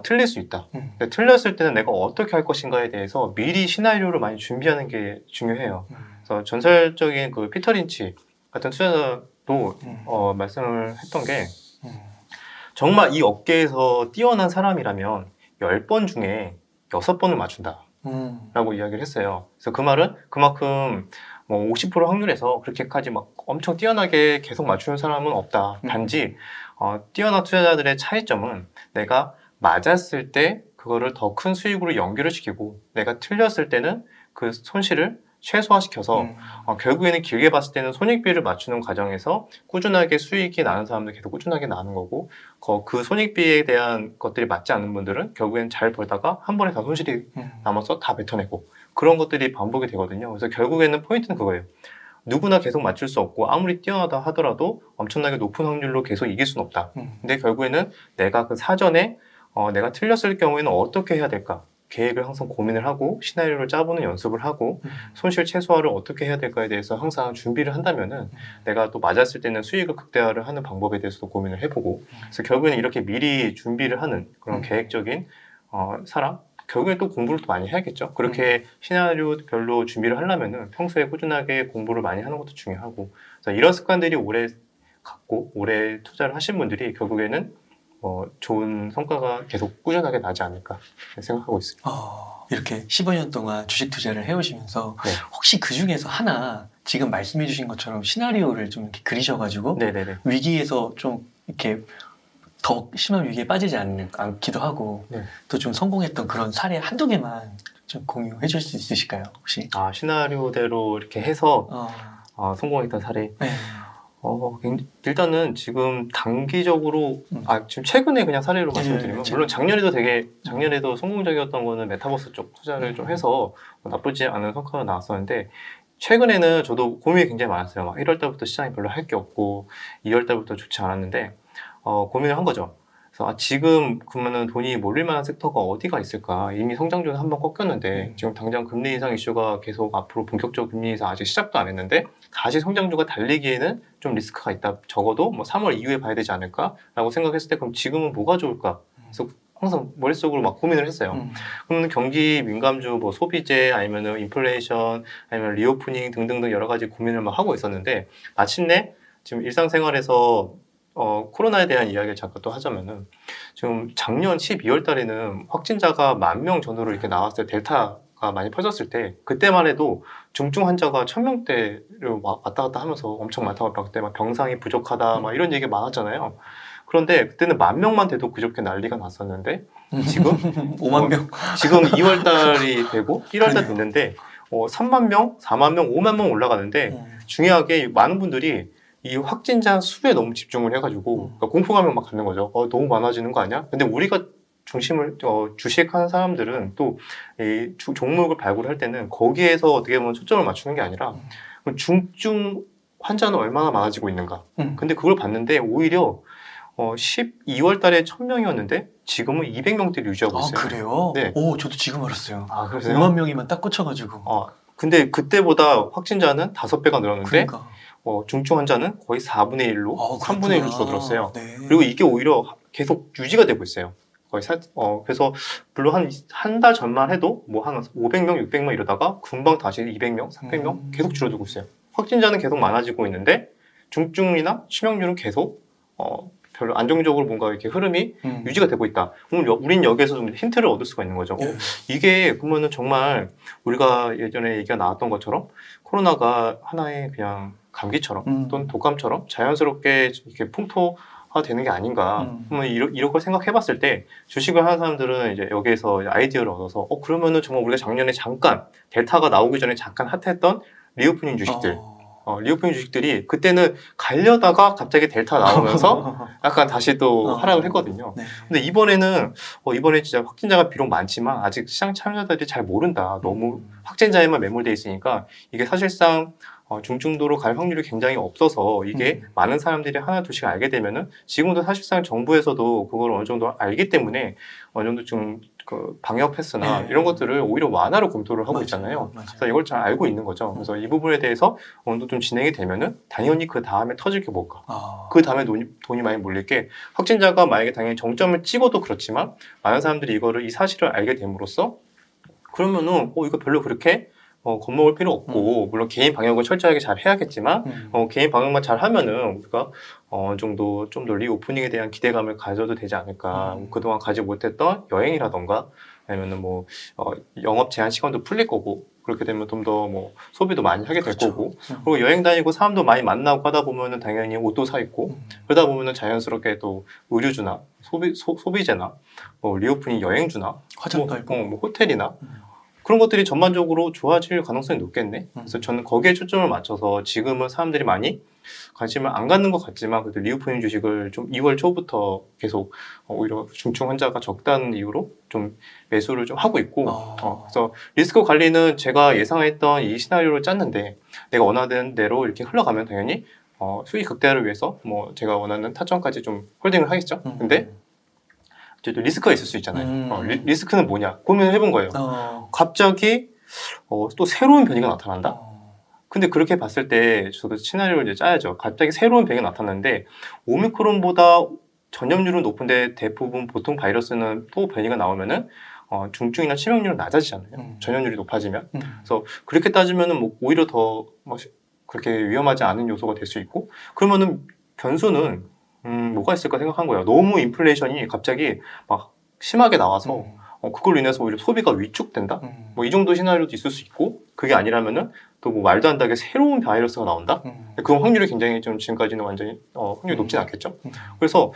B: 틀릴 수 있다. 틀렸을 때는 내가 어떻게 할 것인가에 대해서 미리 시나리오를 많이 준비하는 게 중요해요. 그래서 전설적인 그 피터 린치 같은 투자자도 말씀을 했던 게 정말 이 업계에서 뛰어난 사람이라면 10번 중에 6번을 맞춘다. 라고 이야기를 했어요. 그래서 그 말은 그만큼 뭐 50% 확률에서 그렇게까지 막 엄청 뛰어나게 계속 맞추는 사람은 없다. 단지 뛰어난 투자자들의 차이점은 내가 맞았을 때 그거를 더 큰 수익으로 연결을 시키고 내가 틀렸을 때는 그 손실을 최소화시켜서 결국에는 길게 봤을 때는 손익비를 맞추는 과정에서 꾸준하게 수익이 나는 사람들 계속 꾸준하게 나는 거고 그 손익비에 대한 것들이 맞지 않는 분들은 결국엔 잘 벌다가 한 번에 다 손실이 남아서 다 뱉어내고 그런 것들이 반복이 되거든요. 그래서 결국에는 포인트는 그거예요. 누구나 계속 맞출 수 없고 아무리 뛰어나다 하더라도 엄청나게 높은 확률로 계속 이길 수는 없다. 근데 결국에는 내가 그 사전에 내가 틀렸을 경우에는 어떻게 해야 될까? 계획을 항상 고민을 하고 시나리오를 짜보는 연습을 하고 손실 최소화를 어떻게 해야 될까에 대해서 항상 준비를 한다면은 내가 또 맞았을 때는 수익을 극대화를 하는 방법에 대해서도 고민을 해보고 그래서 결국에는 이렇게 미리 준비를 하는 그런 계획적인 사람 결국엔 또 공부를 또 많이 해야겠죠. 그렇게 시나리오별로 준비를 하려면은 평소에 꾸준하게 공부를 많이 하는 것도 중요하고 그래서 이런 습관들이 오래 갖고 오래 투자를 하신 분들이 결국에는 좋은 성과가 계속 꾸준하게 나지 않을까 생각하고 있습니다.
A: 이렇게 15년 동안 주식 투자를 해오시면서
B: 네.
A: 혹시 그 중에서 하나 지금 말씀해 주신 것처럼 시나리오를 좀 이렇게 그리셔가지고
B: 네네네.
A: 위기에서 좀 이렇게 더 심한 위기에 빠지지 않기도 하고
B: 네.
A: 또 좀 성공했던 그런 사례 한두 개만 좀 공유해 줄 수 있으실까요? 혹시?
B: 시나리오대로 이렇게 해서 성공했던 사례.
A: 네.
B: 일단은 지금 단기적으로 지금 최근에 그냥 사례로 말씀드리면 물론 작년에도 성공적이었던 거는 메타버스 쪽 투자를 좀 해서 나쁘지 않은 성과가 나왔었는데 최근에는 저도 고민이 굉장히 많았어요. 막 1월 달부터 시장이 별로 할 게 없고 2월 달부터 좋지 않았는데 고민을 한 거죠. 그래서 지금 그러면은 돈이 몰릴 만한 섹터가 어디가 있을까? 이미 성장주는 한번 꺾였는데 지금 당장 금리 인상 이슈가 계속 앞으로 본격적 금리 인상 아직 시작도 안 했는데 다시 성장주가 달리기에는 좀 리스크가 있다. 적어도 뭐 3월 이후에 봐야 되지 않을까라고 생각했을 때 그럼 지금은 뭐가 좋을까? 그래서 항상 머릿속으로 막 고민을 했어요. 그러면 경기 민감주, 뭐 소비재, 아니면은 인플레이션, 아니면 리오프닝 등등등 여러 가지 고민을 막 하고 있었는데 마침내 지금 일상생활에서 코로나에 대한 이야기를 잠깐 또 하자면은 지금 작년 12월 달에는 확진자가 10,000명 전후로 이렇게 나왔을 때 델타가 많이 퍼졌을 때 그때만 해도 중증 환자가 1,000명대를 왔다 갔다 하면서 엄청 많다고 그때 막 병상이 부족하다 막 이런 얘기 많았잖아요. 그런데 그때는 10,000명만 돼도 그저께 난리가 났었는데 지금
A: 50,000명
B: 지금 2월 달이 되고 1월 달 됐는데 3만 명, 4만 명, 5만 명 올라가는데 중요하게 많은 분들이 이 확진자 수에 너무 집중을 해가지고 그러니까 공포감을 막 갖는 거죠. 너무 많아지는 거 아니야? 근데 우리가 중심을 주식하는 사람들은 또 이 종목을 발굴할 때는 거기에서 어떻게 보면 초점을 맞추는 게 아니라 중증 환자는 얼마나 많아지고 있는가. 근데 그걸 봤는데 오히려 12월 달에 1,000명이었는데 지금은 200명대를 유지하고 있어요.
A: 그래요?
B: 네.
A: 저도 지금 알았어요.
B: 그러세요?
A: 50,000명이면 딱 꽂혀가지고.
B: 근데 그때보다 확진자는 5배가 늘었는데
A: 그러니까.
B: 중증 환자는 거의 4분의 1로 3분의 1로 줄어들었어요.
A: 네.
B: 그리고 이게 오히려 계속 유지가 되고 있어요. 거의 그래서 물론 한 달 전만 해도 뭐 한 500명, 600명 이러다가 금방 다시 200명, 300명 계속 줄어들고 있어요. 확진자는 계속 많아지고 있는데 중증이나 치명률은 계속 별로 안정적으로 뭔가 이렇게 흐름이 유지가 되고 있다. 그럼 우린 여기에서 좀 힌트를 얻을 수가 있는 거죠. 이게 그러면은 정말 우리가 예전에 얘기가 나왔던 것처럼 코로나가 하나의 그냥 감기처럼 또는 독감처럼 자연스럽게 이렇게 풍토화되는 게 아닌가. 그러면 이런 걸 생각해봤을 때 주식을 하는 사람들은 이제 여기에서 아이디어를 얻어서 그러면은 정말 우리가 작년에 잠깐 델타가 나오기 전에 잠깐 핫했던 리오프닝 주식들. 리오프닝 주식들이 그때는 가려다가 갑자기 델타 나오면서 약간 다시 또 하락을 했거든요.
A: 네.
B: 근데 이번에 진짜 확진자가 비록 많지만 아직 시장 참여자들이 잘 모른다. 너무 확진자에만 매몰돼 있으니까 이게 사실상 중증도로 갈 확률이 굉장히 없어서 이게 많은 사람들이 하나 둘씩 알게 되면은 지금도 사실상 정부에서도 그걸 어느 정도 알기 때문에 어느 정도 좀 그 방역 패스나 이런 것들을 오히려 완화로 검토를 하고 있잖아요. 그래서 이걸 잘 알고 있는 거죠. 그래서 이 부분에 대해서 어느 정도 좀 진행이 되면은 당연히 그 다음에 터질 게 뭘까? 그 다음에 돈이 많이 몰릴 게 확진자가 만약에 당연히 정점을 찍어도 그렇지만 많은 사람들이 이 사실을 알게 됨으로써 그러면은 이거 별로 그렇게 겁먹을 필요 없고 물론 개인 방역을 철저하게 잘 해야겠지만 개인 방역만 잘 하면은 우리가 어느 정도 좀 더 리오프닝에 대한 기대감을 가져도 되지 않을까. 그동안 가지 못했던 여행이라던가 아니면은 뭐 영업 제한 시간도 풀릴 거고 그렇게 되면 좀 더 뭐 소비도 많이 하게 될 거고 그리고 여행 다니고 사람도 많이 만나고 하다 보면은 당연히 옷도 사 입고 그러다 보면은 자연스럽게 또 의류주나 소비재나 뭐 리오프닝 여행주나
A: 화장도
B: 뭐 호텔이나 그런 것들이 전반적으로 좋아질 가능성이 높겠네. 그래서 저는 거기에 초점을 맞춰서 지금은 사람들이 많이 관심을 안 갖는 것 같지만 그래도 리오프닝 주식을 좀 2월 초부터 계속 오히려 중증 환자가 적다는 이유로 좀 매수를 좀 하고 있고 그래서 리스크 관리는 제가 예상했던 이 시나리오를 짰는데 내가 원하는 대로 이렇게 흘러가면 당연히 수익 극대화를 위해서 뭐 제가 원하는 타점까지 좀 홀딩을 하겠죠. 근데 이제 또 리스크가 있을 수 있잖아요. 리스크는 뭐냐 고민을 해본 거예요. 갑자기 또 새로운 변이가 나타난다. 근데 그렇게 봤을 때 저도 시나리오를 이제 짜야죠. 갑자기 새로운 변이가 나타났는데 오미크론보다 전염률은 높은데 대부분 보통 바이러스는 또 변이가 나오면은 중증이나 치명률은 낮아지잖아요. 전염률이 높아지면. 그래서 그렇게 따지면은 뭐 오히려 더 그렇게 위험하지 않은 요소가 될 수 있고 그러면은 변수는 뭐가 있을까 생각한 거예요. 너무 인플레이션이 갑자기 막 심하게 나와서 그걸로 인해서 오히려 소비가 위축된다? 뭐 이 정도 시나리오도 있을 수 있고 그게 아니라면은 또 뭐 말도 안 되게 새로운 바이러스가 나온다? 그건 확률이 굉장히 좀 지금까지는 완전히 확률이 높진 않겠죠. 그래서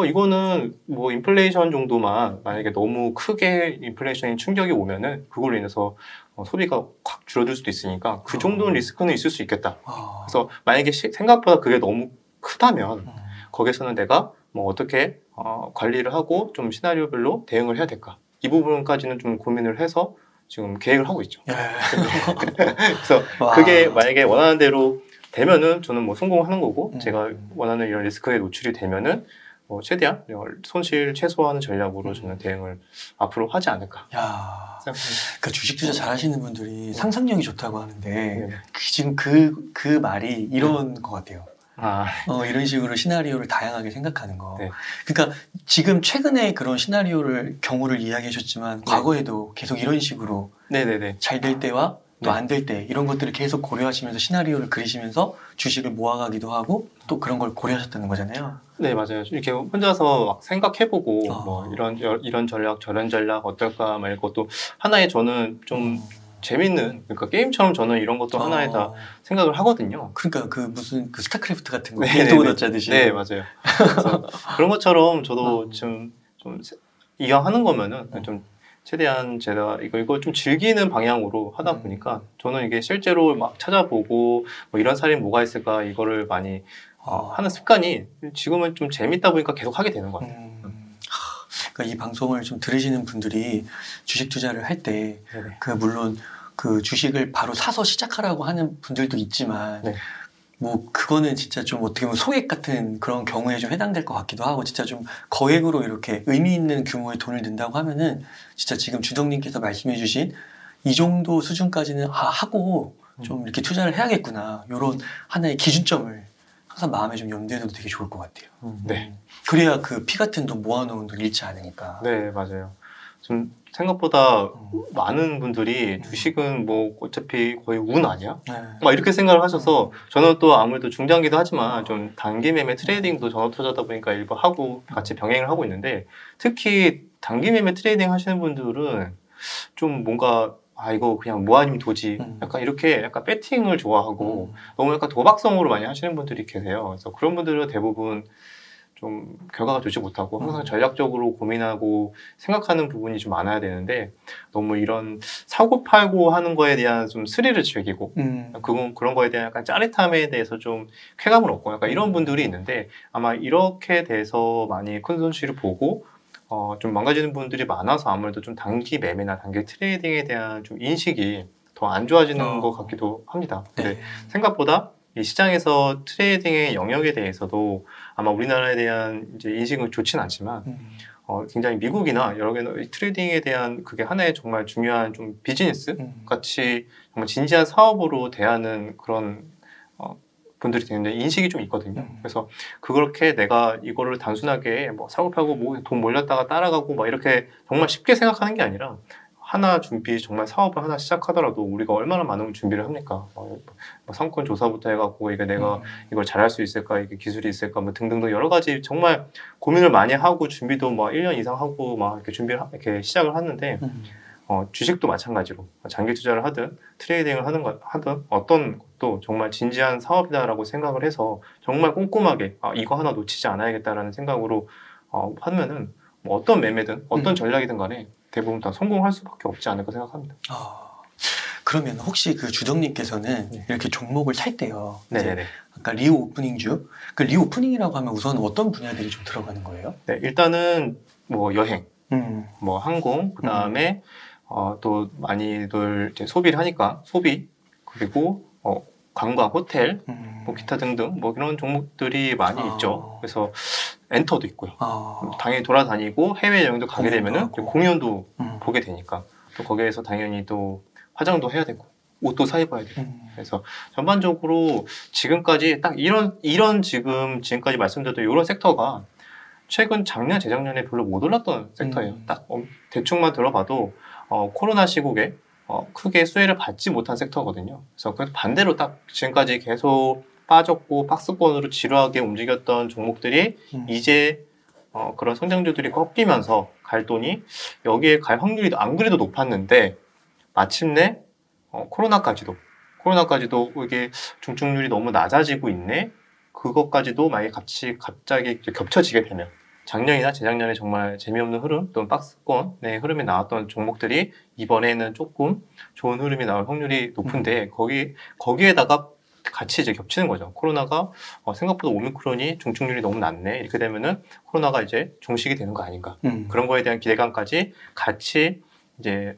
B: 이거는 뭐 인플레이션 정도만 만약에 너무 크게 인플레이션이 충격이 오면은 그걸로 인해서 소비가 확 줄어들 수도 있으니까 그 정도는 리스크는 있을 수 있겠다. 그래서 만약에 생각보다 그게 너무 크다면 거기서는 내가 뭐 어떻게 관리를 하고 좀 시나리오별로 대응을 해야 될까? 이 부분까지는 좀 고민을 해서 지금 계획을 하고 있죠. 그래서 그게 만약에 원하는 대로 되면은 저는 뭐 성공하는 거고 제가 원하는 이런 리스크에 노출이 되면은 최대한 손실 최소화하는 전략으로 저는 대응을 앞으로 하지 않을까.
A: 그러니까 주식 투자 잘 하시는 분들이 상상력이 좋다고 하는데 지금 그 말이 이런 것 같아요. 이런 식으로 시나리오를 다양하게 생각하는 거. 그러니까 지금 최근에 그런 시나리오를 경우를 이야기해 주셨지만 과거에도 계속 이런 식으로 잘 될 때와 또 안 될 때 이런 것들을 계속 고려하시면서 시나리오를 그리시면서 주식을 모아가기도 하고 또 그런 걸 고려하셨다는 거잖아요.
B: 네, 맞아요. 이렇게 혼자서 막 생각해보고 뭐 이런 전략 저런 전략 어떨까 막 이것도 하나의 저는 좀 재밌는 그러니까 게임처럼 저는 이런 것도 하나에 다 생각을 하거든요.
A: 그러니까 그 무슨 그 스타크래프트 같은 거 빌드오더 짜듯이.
B: 네, 맞아요. 그래서 그런 것처럼 저도 좀 이왕하는 거면은 좀 최대한 제가 이걸 좀 즐기는 방향으로 하다 보니까 저는 이게 실제로 막 찾아보고 뭐 이런 사례는 뭐가 있을까 이거를 많이 하는 습관이 지금은 좀 재밌다 보니까 계속 하게 되는 것 같아요.
A: 그러니까 이 방송을 좀 들으시는 분들이 주식 투자를 할 때 물론 그 주식을 바로 사서 시작하라고 하는 분들도 있지만 뭐 그거는 진짜 좀 어떻게 보면 소액 같은 그런 경우에 좀 해당될 것 같기도 하고 진짜 좀 거액으로 이렇게 의미 있는 규모의 돈을 낸다고 하면은 진짜 지금 주덕님께서 말씀해 주신 이 정도 수준까지는 하고 좀 이렇게 투자를 해야겠구나 이런 하나의 기준점을 항상 마음에 좀 염두에 둬도 되게 좋을 것 같아요. 그래야 그 피 같은 돈 모아놓은 돈 잃지 않으니까.
B: 네, 맞아요. 좀 생각보다 많은 분들이 주식은 뭐 어차피 거의 운 아니야? 막 이렇게 생각을 하셔서 저는 또 아무래도 중장기도 하지만 좀 단기 매매 트레이딩도 전업 투자다 보니까 일부 하고 같이 병행을 하고 있는데 특히 단기 매매 트레이딩 하시는 분들은 좀 뭔가 이거 그냥 뭐 아니면 도지 약간 이렇게 약간 배팅을 좋아하고 너무 약간 도박성으로 많이 하시는 분들이 계세요. 그래서 그런 분들은 대부분 좀 결과가 좋지 못하고 항상 전략적으로 고민하고 생각하는 부분이 좀 많아야 되는데 너무 이런 사고 팔고 하는 거에 대한 좀 스릴을 즐기고 그런 거에 대한 약간 짜릿함에 대해서 좀 쾌감을 얻고 약간 이런 분들이 있는데 아마 이렇게 돼서 많이 큰 손실을 보고 좀 망가지는 분들이 많아서 아무래도 좀 단기 매매나 단기 트레이딩에 대한 좀 인식이 더 안 좋아지는 것 같기도 합니다. 근데 생각보다 이 시장에서 트레이딩의 영역에 대해서도 아마 우리나라에 대한 이제 인식은 좋진 않지만 굉장히 미국이나 여러 개 트레이딩에 대한 그게 하나의 정말 중요한 좀 비즈니스 같이 정말 진지한 사업으로 대하는 그런 분들이 되는데 인식이 좀 있거든요. 그래서 그렇게 내가 이거를 단순하게 뭐 사고 팔고 뭐 돈 몰렸다가 따라가고 막 이렇게 정말 쉽게 생각하는 게 아니라 하나 정말 사업을 하나 시작하더라도 우리가 얼마나 많은 준비를 합니까? 상권 조사부터 해갖고 이게 내가 이걸 잘할 수 있을까? 이게 기술이 있을까? 뭐 등등등 여러 가지 정말 고민을 많이 하고 준비도 막 1년 이상 하고 막 이렇게 이렇게 시작을 하는데 주식도 마찬가지로 장기 투자를 하든 트레이딩을 하든 어떤 것도 정말 진지한 사업이다라고 생각을 해서 정말 꼼꼼하게 이거 하나 놓치지 않아야겠다라는 생각으로 하면은 뭐 어떤 매매든 어떤 전략이든 간에 대부분 다 성공할 수밖에 없지 않을까 생각합니다.
A: 그러면 혹시 그 주정님께서는
B: 네.
A: 이렇게 종목을 살 때요. 이제
B: 네네네.
A: 아까 리오프닝주, 그 리오프닝이라고 하면 우선 어떤 분야들이 좀 들어가는 거예요?
B: 네, 일단은 뭐 여행,
A: 음,
B: 뭐 항공, 그 다음에 또 많이들 이제 소비를 하니까 소비, 그리고 관광, 호텔, 뭐 기타 등등 뭐 이런 종목들이 많이 있죠. 그래서 엔터도 있고요. 당연히 돌아다니고 해외 여행도 가게
A: 공연도
B: 되면은
A: 하고.
B: 공연도 보게 되니까 또 거기에서 당연히 또 화장도 해야 되고 옷도 사 입어야 되고. 그래서 전반적으로 지금까지 딱 이런 지금까지 말씀드렸던 이런 섹터가 최근 작년, 재작년에 별로 못 올랐던 섹터예요. 딱 대충만 들어봐도 코로나 시국에 크게 수혜를 받지 못한 섹터거든요. 그래서 반대로 딱 지금까지 계속 빠졌고 박스권으로 지루하게 움직였던 종목들이 이제 그런 성장주들이 꺾이면서 갈 돈이 여기에 갈 확률이 안 그래도 높았는데 마침내 코로나까지도 이게 중증률이 너무 낮아지고 있네. 그것까지도 만약에 갑자기 겹쳐지게 되면 작년이나 재작년에 정말 재미없는 흐름 또는 박스권의 흐름이 나왔던 종목들이 이번에는 조금 좋은 흐름이 나올 확률이 높은데 거기에다가 같이 이제 겹치는 거죠. 코로나가 생각보다 오미크론이 중증률이 너무 낮네. 이렇게 되면은 코로나가 이제 종식이 되는 거 아닌가. 그런 거에 대한 기대감까지 같이 이제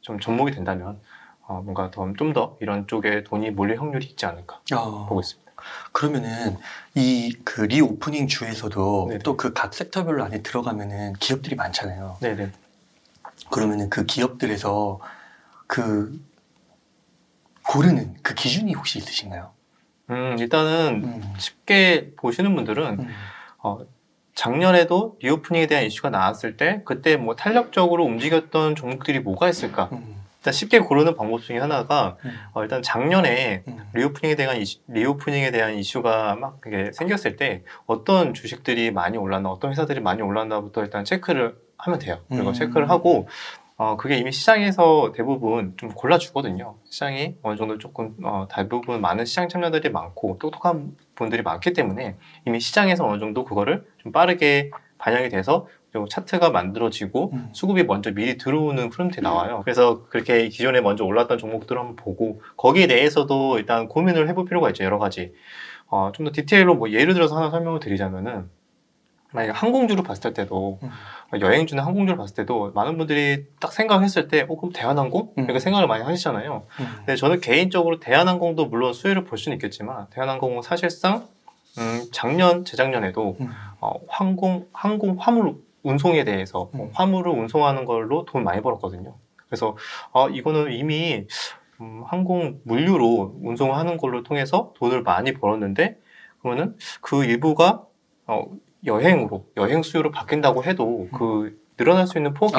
B: 좀 접목이 된다면 뭔가 좀 더 이런 쪽에 돈이 몰릴 확률이 있지 않을까 보고 있습니다.
A: 그러면은 이 그 리오프닝 주에서도
B: 네네.
A: 또 그 각 섹터별로 안에 들어가면은 기업들이 많잖아요.
B: 네네.
A: 그러면은 그 기업들에서 그 고르는 그 기준이 혹시 있으신가요?
B: 일단은 쉽게 보시는 분들은 작년에도 리오프닝에 대한 이슈가 나왔을 때 그때 뭐 탄력적으로 움직였던 종목들이 뭐가 있을까? 일단 쉽게 고르는 방법 중에 하나가 일단 작년에 리오프닝에 대한 이슈가 막 그게 생겼을 때 어떤 주식들이 많이 올랐나, 어떤 회사들이 많이 올랐나부터 일단 체크를 하면 돼요. 그리고 체크를 하고 그게 이미 시장에서 대부분 좀 골라주거든요. 시장이 어느 정도 조금 대부분 많은 시장 참여들이 많고 똑똑한 분들이 많기 때문에 이미 시장에서 어느 정도 그거를 좀 빠르게 반영이 돼서 차트가 만들어지고 수급이 먼저 미리 들어오는 흐름들이 나와요. 그래서 그렇게 기존에 먼저 올랐던 종목들을 한번 보고 거기에 대해서도 일단 고민을 해볼 필요가 있죠. 여러 가지 좀 더 디테일로 뭐 예를 들어서 하나 설명을 드리자면은 만약에 항공주를 봤을 때도 여행주나 항공주를 봤을 때도 많은 분들이 딱 생각했을 때 그럼 대한항공? 이렇게 생각을 많이 하시잖아요. 근데 저는 개인적으로 대한항공도 물론 수혜를 볼 수는 있겠지만 대한항공은 사실상 작년, 재작년에도 항공 화물 운송에 대해서 화물을 운송하는 걸로 돈 많이 벌었거든요. 그래서 이거는 이미 항공 물류로 운송하는 걸로 통해서 돈을 많이 벌었는데 그러면은 그 일부가 여행 수요로 바뀐다고 해도 그 늘어날 수 있는 폭이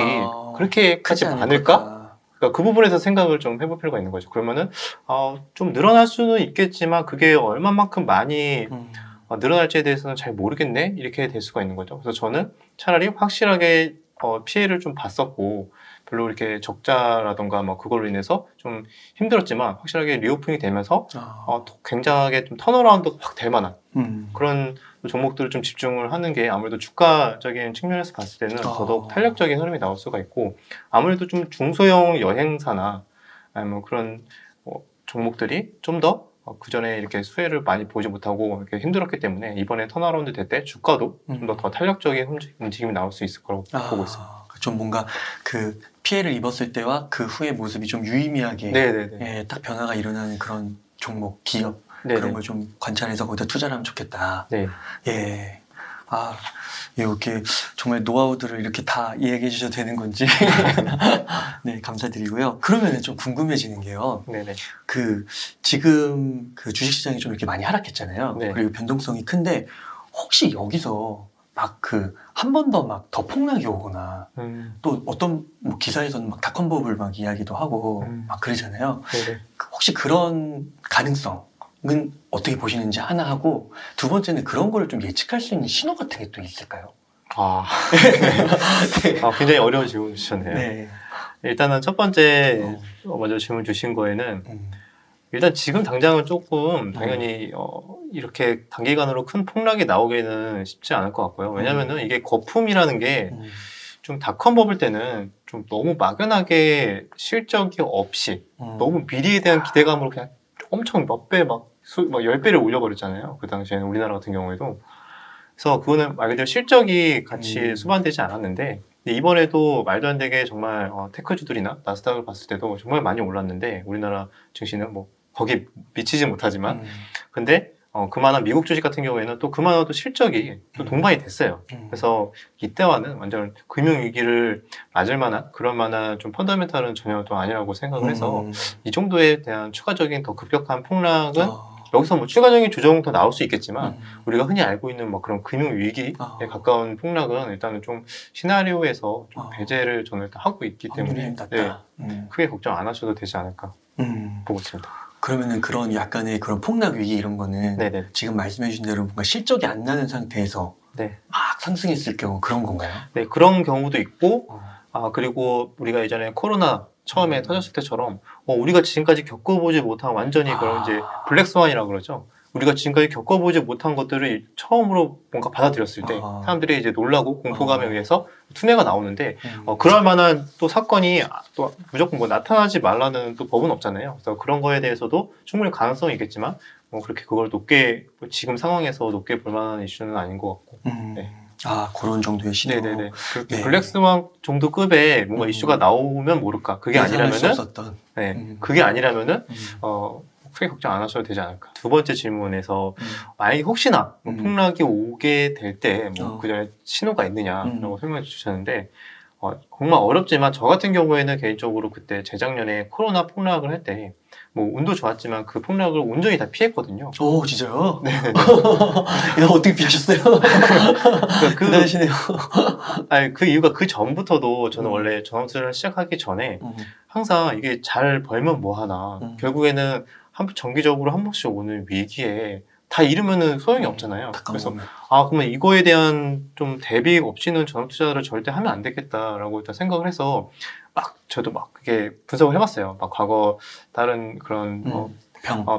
B: 그렇게 크지 않을까? 그러니까 그 부분에서 생각을 좀 해볼 필요가 있는 거죠. 그러면은 좀 늘어날 수는 있겠지만 그게 얼마만큼 많이 늘어날지에 대해서는 잘 모르겠네 이렇게 될 수가 있는 거죠. 그래서 저는 차라리 확실하게 피해를 좀 봤었고 별로 이렇게 적자라던가 뭐 그걸로 인해서 좀 힘들었지만 확실하게 리오프닝이 되면서 굉장하게 좀 턴어라운드가 확 될 만한 그런 종목들을 좀 집중을 하는 게 아무래도 주가적인 측면에서 봤을 때는 더더욱 탄력적인 흐름이 나올 수가 있고 아무래도 좀 중소형 여행사나 아니면 그런 종목들이 좀 더 그 전에 이렇게 수혜를 많이 보지 못하고 이렇게 힘들었기 때문에 이번에 턴어라운드 될 때 주가도 좀 더 탄력적인 움직임이 나올 수 있을 거라고 보고 있습니다.
A: 좀 뭔가 그 피해를 입었을 때와 그 후의 모습이 좀 유의미하게 딱 변화가 일어나는 그런 종목, 기업 그런 걸 좀 관찰해서 거기다 투자를 하면 좋겠다.
B: 네.
A: 예. 이렇게 정말 노하우들을 이렇게 다 이야기해 주셔도 되는 건지 네, 감사드리고요. 그러면 좀 궁금해지는 게요.
B: 네네.
A: 지금 그 주식시장이 좀 이렇게 많이 하락했잖아요.
B: 네.
A: 그리고 변동성이 큰데 혹시 여기서 막 한 번 더 막 더 폭락이 오거나 또 어떤 뭐 기사에서는 막 닷컴버블 막 이야기도 하고 막 그러잖아요.
B: 네네.
A: 혹시 그런 가능성은 어떻게 보시는지 하나 하고 두 번째는 그런 거를 좀 예측할 수 있는 신호 같은 게 또 있을까요?
B: 굉장히 어려운 질문 주셨네요.
A: 네.
B: 일단은 첫 번째 먼저 질문 주신 거에는 일단 지금 당장은 조금 당연히 이렇게 단기간으로 큰 폭락이 나오기는 쉽지 않을 것 같고요. 왜냐면은 이게 거품이라는 게 좀 닷컴 버블 때는 좀 너무 막연하게 실적이 없이 너무 미래에 대한 기대감으로 그냥 엄청 몇 배, 막 10배를 올려버렸잖아요. 그 당시에는 우리나라 같은 경우에도. 그래서 그거는 말 그대로 실적이 같이 수반되지 않았는데, 근데 이번에도 말도 안 되게 정말 테크주들이나 나스닥을 봤을 때도 정말 많이 올랐는데, 우리나라 증시는 뭐 거기에 미치지 못하지만, 근데 그만한 미국 주식 같은 경우에는 또 그만한 또 실적이 또 동반이 됐어요. 그래서 이때와는 완전 금융위기를 맞을 만한 그런 만한 좀 펀더멘탈은 전혀 또 아니라고 생각을 해서 이 정도에 대한 추가적인 더 급격한 폭락은 여기서 뭐 추가적인 조정 더 나올 수 있겠지만 우리가 흔히 알고 있는 뭐 그런 금융위기에 가까운 폭락은 일단은 좀 시나리오에서 좀 배제를 저는 일단 하고 있기 때문에 크게 걱정 안 하셔도 되지 않을까 보고 있습니다.
A: 그러면은 그런 약간의 그런 폭락 위기 이런 거는
B: 네네.
A: 지금 말씀해 주신 대로 뭔가 실적이 안 나는 상태에서
B: 네.
A: 막 상승했을 경우 그런 건가요?
B: 네, 그런 경우도 있고 그리고 우리가 예전에 코로나 처음에 터졌을 때처럼 우리가 지금까지 겪어보지 못한 완전히 그런 이제 블랙스완이라고 그러죠. 우리가 지금까지 겪어보지 못한 것들을 처음으로 뭔가 받아들였을 때 사람들이 이제 놀라고 공포감에 의해서 투매가 나오는데 그럴 만한 또 사건이 또 무조건 뭐 나타나지 말라는 또 법은 없잖아요. 그래서 그런 거에 대해서도 충분히 가능성이 있겠지만 뭐 그렇게 그걸 높게 지금 상황에서 높게 볼 만한 이슈는 아닌 것 같고. 네.
A: 그런 정도의 시나리오.
B: 네네네. 네. 블랙스완 정도 급의 뭔가 이슈가 나오면 모를까. 그게 아니라면은, 그게 아니라면은, 크게 걱정 안 하셔도 되지 않을까. 두 번째 질문에서, 만약에 혹시나 폭락이 오게 될 때, 그 전에 신호가 있느냐라고 설명해 주셨는데, 정말 어렵지만, 저 같은 경우에는 개인적으로 그때 재작년에 코로나 폭락을 할 때, 뭐 운도 좋았지만 그 폭락을 온전히 다 피했거든요.
A: 오, 진짜요? 네. 이거 어떻게 피하셨어요? 대단하시네요.
B: 아니, 그 이유가 그 전부터도 저는 원래 전업투자를 시작하기 전에 항상 이게 잘 벌면 뭐 하나. 결국에는 정기적으로 한 번씩 오는 위기에 다 잃으면은 소용이 없잖아요. 그래서 그러면 이거에 대한 좀 대비 없이는 전업투자를 절대 하면 안 되겠다라고 일단 생각을 해서 저도 그게 분석을 해봤어요. 과거 다른 그런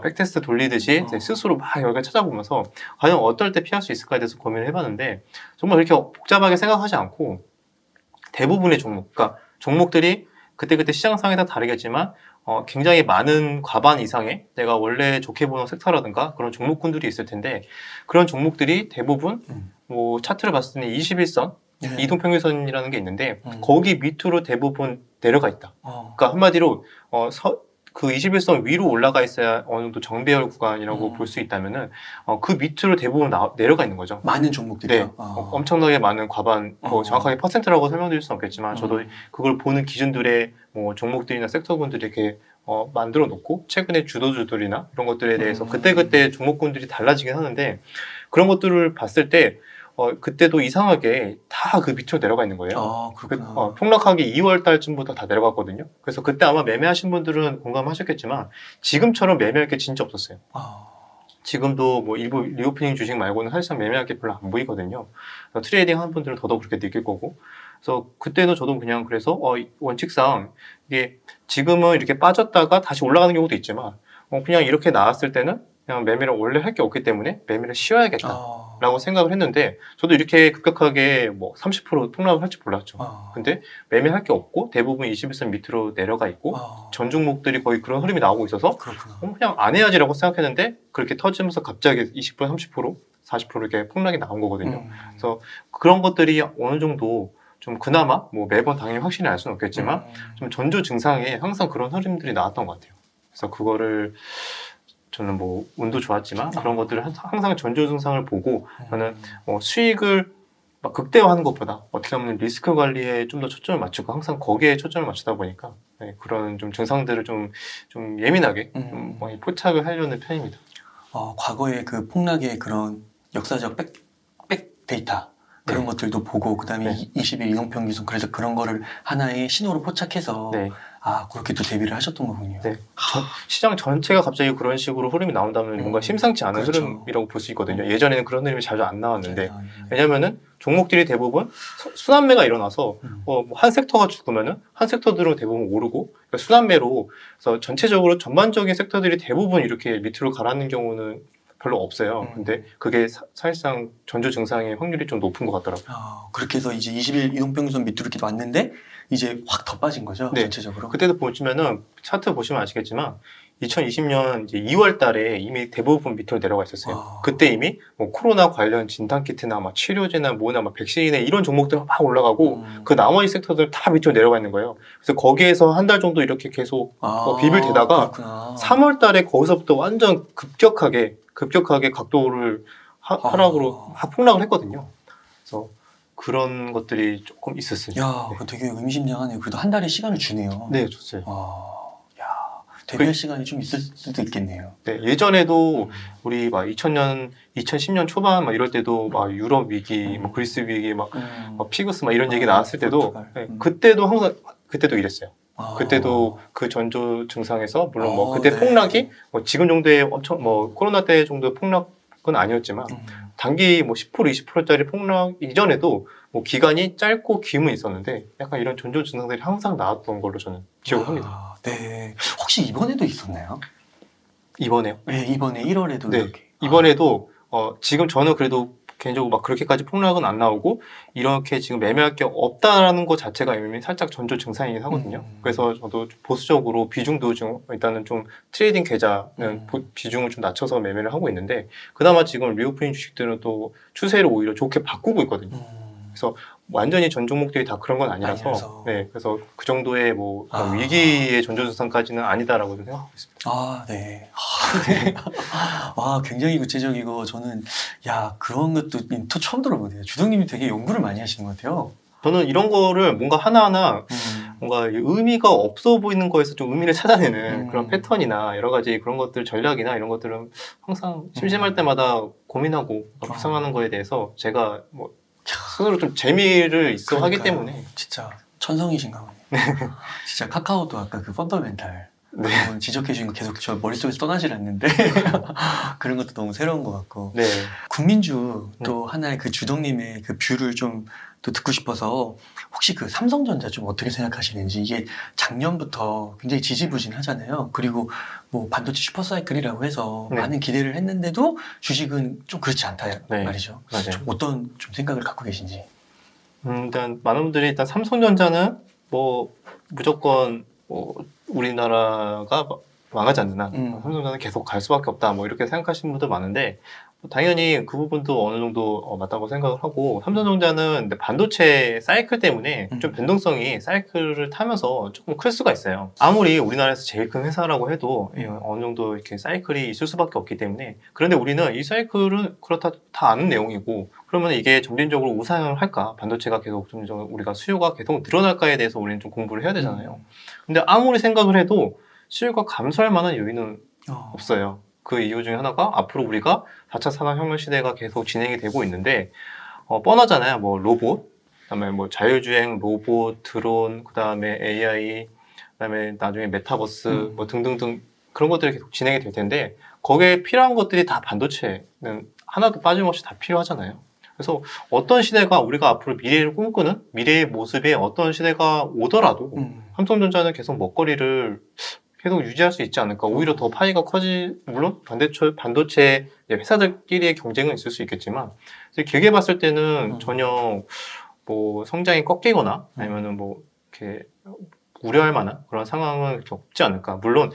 B: 백테스트 돌리듯이 스스로 여러 가지 찾아보면서 과연 어떨 때 피할 수 있을까에 대해서 고민을 해봤는데 정말 그렇게 복잡하게 생각하지 않고 대부분의 그러니까 종목들이 그때그때 시장 상황에 다 다르겠지만 굉장히 많은 과반 이상의 내가 원래 좋게 보는 섹터라든가 그런 종목군들이 있을 텐데 그런 종목들이 대부분 뭐 차트를 봤을 때는 21선 이동평균선이라는 게 있는데 거기 밑으로 대부분 내려가 있다. 그러니까 한마디로 그 21선 위로 올라가 있어야 어느 정도 정배열 구간이라고 볼 수 있다면은 그 밑으로 대부분 내려가 있는 거죠.
A: 많은 종목들이요?
B: 네. 엄청나게 많은 과반, 정확하게 퍼센트라고 설명드릴 수는 없겠지만 저도 그걸 보는 기준들의 뭐 종목들이나 섹터군들이 이렇게 만들어 놓고 최근에 주도주들이나 이런 것들에 대해서 그때그때 종목군들이 달라지긴 하는데 그런 것들을 봤을 때 그때도 이상하게 다 그 밑으로 내려가 있는 거예요. 폭락하기 2월 달쯤부터 다 내려갔거든요. 그래서 그때 아마 매매하신 분들은 공감하셨겠지만 지금처럼 매매할 게 진짜 없었어요. 지금도 뭐 일부 리오프닝 주식 말고는 사실상 매매할 게 별로 안 보이거든요. 트레이딩 하는 분들은 더더욱 그렇게 느낄 거고. 그래서 그때는 저도 그냥 그래서 원칙상 이게 지금은 이렇게 빠졌다가 다시 올라가는 경우도 있지만 그냥 이렇게 나왔을 때는 그냥 매매를 원래 할 게 없기 때문에 매매를 쉬어야겠다라고 생각을 했는데 저도 이렇게 급격하게 뭐 30% 폭락을 할지 몰랐죠. 근데 매매할 게 없고 대부분 21선 밑으로 내려가 있고 전 종목들이 거의 그런 흐름이 나오고 있어서 그냥 안 해야지라고 생각했는데 그렇게 터지면서 갑자기 20%, 30%, 40% 이렇게 폭락이 나온 거거든요. 그래서 그런 것들이 어느 정도 좀 그나마 뭐 매번 당연히 확실히 알 수는 없겠지만 좀 전조 증상에 항상 그런 흐름들이 나왔던 것 같아요. 그래서 그거를 저는 뭐 운도 좋았지만 그런 것들을 항상 전조 증상을 보고 저는 수익을 막 극대화하는 것보다 어떻게 보면 리스크 관리에 좀 더 초점을 맞추고 항상 거기에 초점을 맞추다 보니까 그런 좀 증상들을 좀 예민하게 좀 포착을 하려는 편입니다.
A: 과거에 그 폭락의 그런 역사적 백 데이터 그런 것들도 보고 그다음에 20일 이동평균선 그래서 그런 거를 하나의 신호로 포착해서 그렇게 또 대비를 하셨던 거군요.
B: 네. 시장 전체가 갑자기 그런 식으로 흐름이 나온다면 뭔가 심상치 않은 흐름이라고 볼 수 있거든요. 예전에는 그런 흐름이 자주 안 나왔는데 왜냐면은 종목들이 대부분 순환매가 일어나서 한 섹터가 죽으면은 한 섹터들은 대부분 오르고 그러니까 순환매로 그래서 전체적으로 전반적인 섹터들이 대부분 이렇게 밑으로 가라앉는 경우는 별로 없어요. 근데 그게 사실상 전조 증상의 확률이 좀 높은 것 같더라고요.
A: 그렇게 해서 이제 20일 이동평균선 밑으로 이렇게 왔는데 이제 확 더 빠진 거죠,
B: 네.
A: 전체적으로.
B: 그때도 보시면은 차트 보시면 아시겠지만 2020년 이제 2월 달에 이미 대부분 밑으로 내려가 있었어요. 그때 이미 뭐 코로나 관련 진단 키트나 막 치료제나 뭐나 막 백신에 이런 종목들 막 올라가고 그 나머지 섹터들 다 밑으로 내려가 있는 거예요. 그래서 거기에서 한 달 정도 이렇게 계속 비빌대다가 3월 달에 거기서부터 완전 급격하게 각도를 하락으로 폭락을 했거든요. 그래서 그런 것들이 조금 있었습니다.
A: 야,
B: 네.
A: 되게 의미심장하네요. 그래도 한 달의 시간을 주네요.
B: 네, 좋습니다.
A: 대비할 시간이 좀 있을 수도 있겠네요.
B: 네, 예전에도 우리 막 2010년 초반 막 이럴 때도 막 유럽 위기, 뭐 그리스 위기, 막 피그스 막 이런 얘기 나왔을 때도 그때도 항상 그때도 이랬어요. 그때도 그 전조 증상에서 물론 뭐 그때 폭락이 뭐 지금 정도의 엄청 뭐 코로나 때 정도의 폭락은 아니었지만 단기 뭐 10% 20%짜리 폭락 이전에도 뭐 기간이 짧고 김은 있었는데 약간 이런 전조 증상들이 항상 나왔던 걸로 저는 기억을 합니다.
A: 네. 혹시 이번에도 있었나요?
B: 이번에요?
A: 네, 이번에 1월에도
B: 네.
A: 이렇게.
B: 이번에도 지금 저는 그래도 개인적으로 막 그렇게까지 폭락은 안 나오고 이렇게 지금 매매할 게 없다라는 것 자체가 이미 살짝 전조 증상이긴 하거든요. 그래서 저도 보수적으로 비중도 좀 일단은 좀 트레이딩 계좌는 비중을 좀 낮춰서 매매를 하고 있는데 그나마 지금 리오프닝 주식들은 또 추세를 오히려 좋게 바꾸고 있거든요. 그래서 완전히 전 종목들이 다 그런 건 아니라서 네, 그래서 그 정도의 뭐 위기의 전조 증상까지는 아니다라고 생각하고 있습니다.
A: 네. 굉장히 구체적이고 저는 그런 것도 또 처음 들어보네요. 주동님이 되게 연구를 많이 하시는 것 같아요.
B: 저는 이런 거를 뭔가 하나하나 뭔가 의미가 없어 보이는 거에서 좀 의미를 찾아내는 그런 패턴이나 여러 가지 그런 것들 전략이나 이런 것들은 항상 심심할 때마다 고민하고 구상하는 거에 대해서 제가 뭐 스스로 좀 재미를 있어 하기 때문에
A: 진짜 천성이신가 보네요. 진짜 카카오도 아까 그 펀더멘탈 지적해 주신 거 계속 저 머릿속에서 떠나질 않는데 그런 것도 너무 새로운 것 같고 국민주 또 하나의 그 주동님의 그 뷰를 좀 또 듣고 싶어서 혹시 그 삼성전자 좀 어떻게 생각하시는지. 이게 작년부터 굉장히 지지부진하잖아요. 그리고 뭐 반도체 슈퍼사이클이라고 해서 많은 기대를 했는데도 주식은 좀 그렇지 않다 말이죠. 좀 어떤 좀 생각을 갖고 계신지.
B: 일단 많은 분들이 일단 삼성전자는 뭐 무조건 뭐 우리나라가 망하지 않는 한 삼성전자는 계속 갈 수밖에 없다 뭐 이렇게 생각하시는 분들 많은데 당연히 그 부분도 어느 정도 맞다고 생각을 하고 삼성전자는 반도체 사이클 때문에 좀 변동성이 사이클을 타면서 조금 클 수가 있어요. 아무리 우리나라에서 제일 큰 회사라고 해도 어느 정도 이렇게 사이클이 있을 수밖에 없기 때문에 그런데 우리는 이 사이클은 그렇다 다 아는 내용이고 그러면 이게 점진적으로 우상을 할까 반도체가 계속 점점 우리가 수요가 계속 늘어날까에 대해서 우리는 좀 공부를 해야 되잖아요. 근데 아무리 생각을 해도 수요가 감소할 만한 요인은 없어요. 그 이유 중에 하나가 앞으로 우리가 4차 산업혁명 시대가 계속 진행이 되고 있는데 뻔하잖아요. 뭐 로봇, 그다음에 뭐 자율주행 로봇, 드론, 그다음에 AI, 그다음에 나중에 메타버스 뭐 등등등 그런 것들이 계속 진행이 될 텐데 거기에 필요한 것들이 다 반도체는 하나도 빠짐없이 다 필요하잖아요. 그래서 어떤 시대가 우리가 앞으로 미래를 꿈꾸는 미래의 모습에 어떤 시대가 오더라도 삼성전자는 계속 먹거리를 계속 유지할 수 있지 않을까. 오히려 더 파이가 물론 반도체 회사들끼리의 경쟁은 있을 수 있겠지만, 길게 봤을 때는 전혀 뭐 성장이 꺾이거나 아니면은 뭐 이렇게 우려할 만한 그런 상황은 없지 않을까. 물론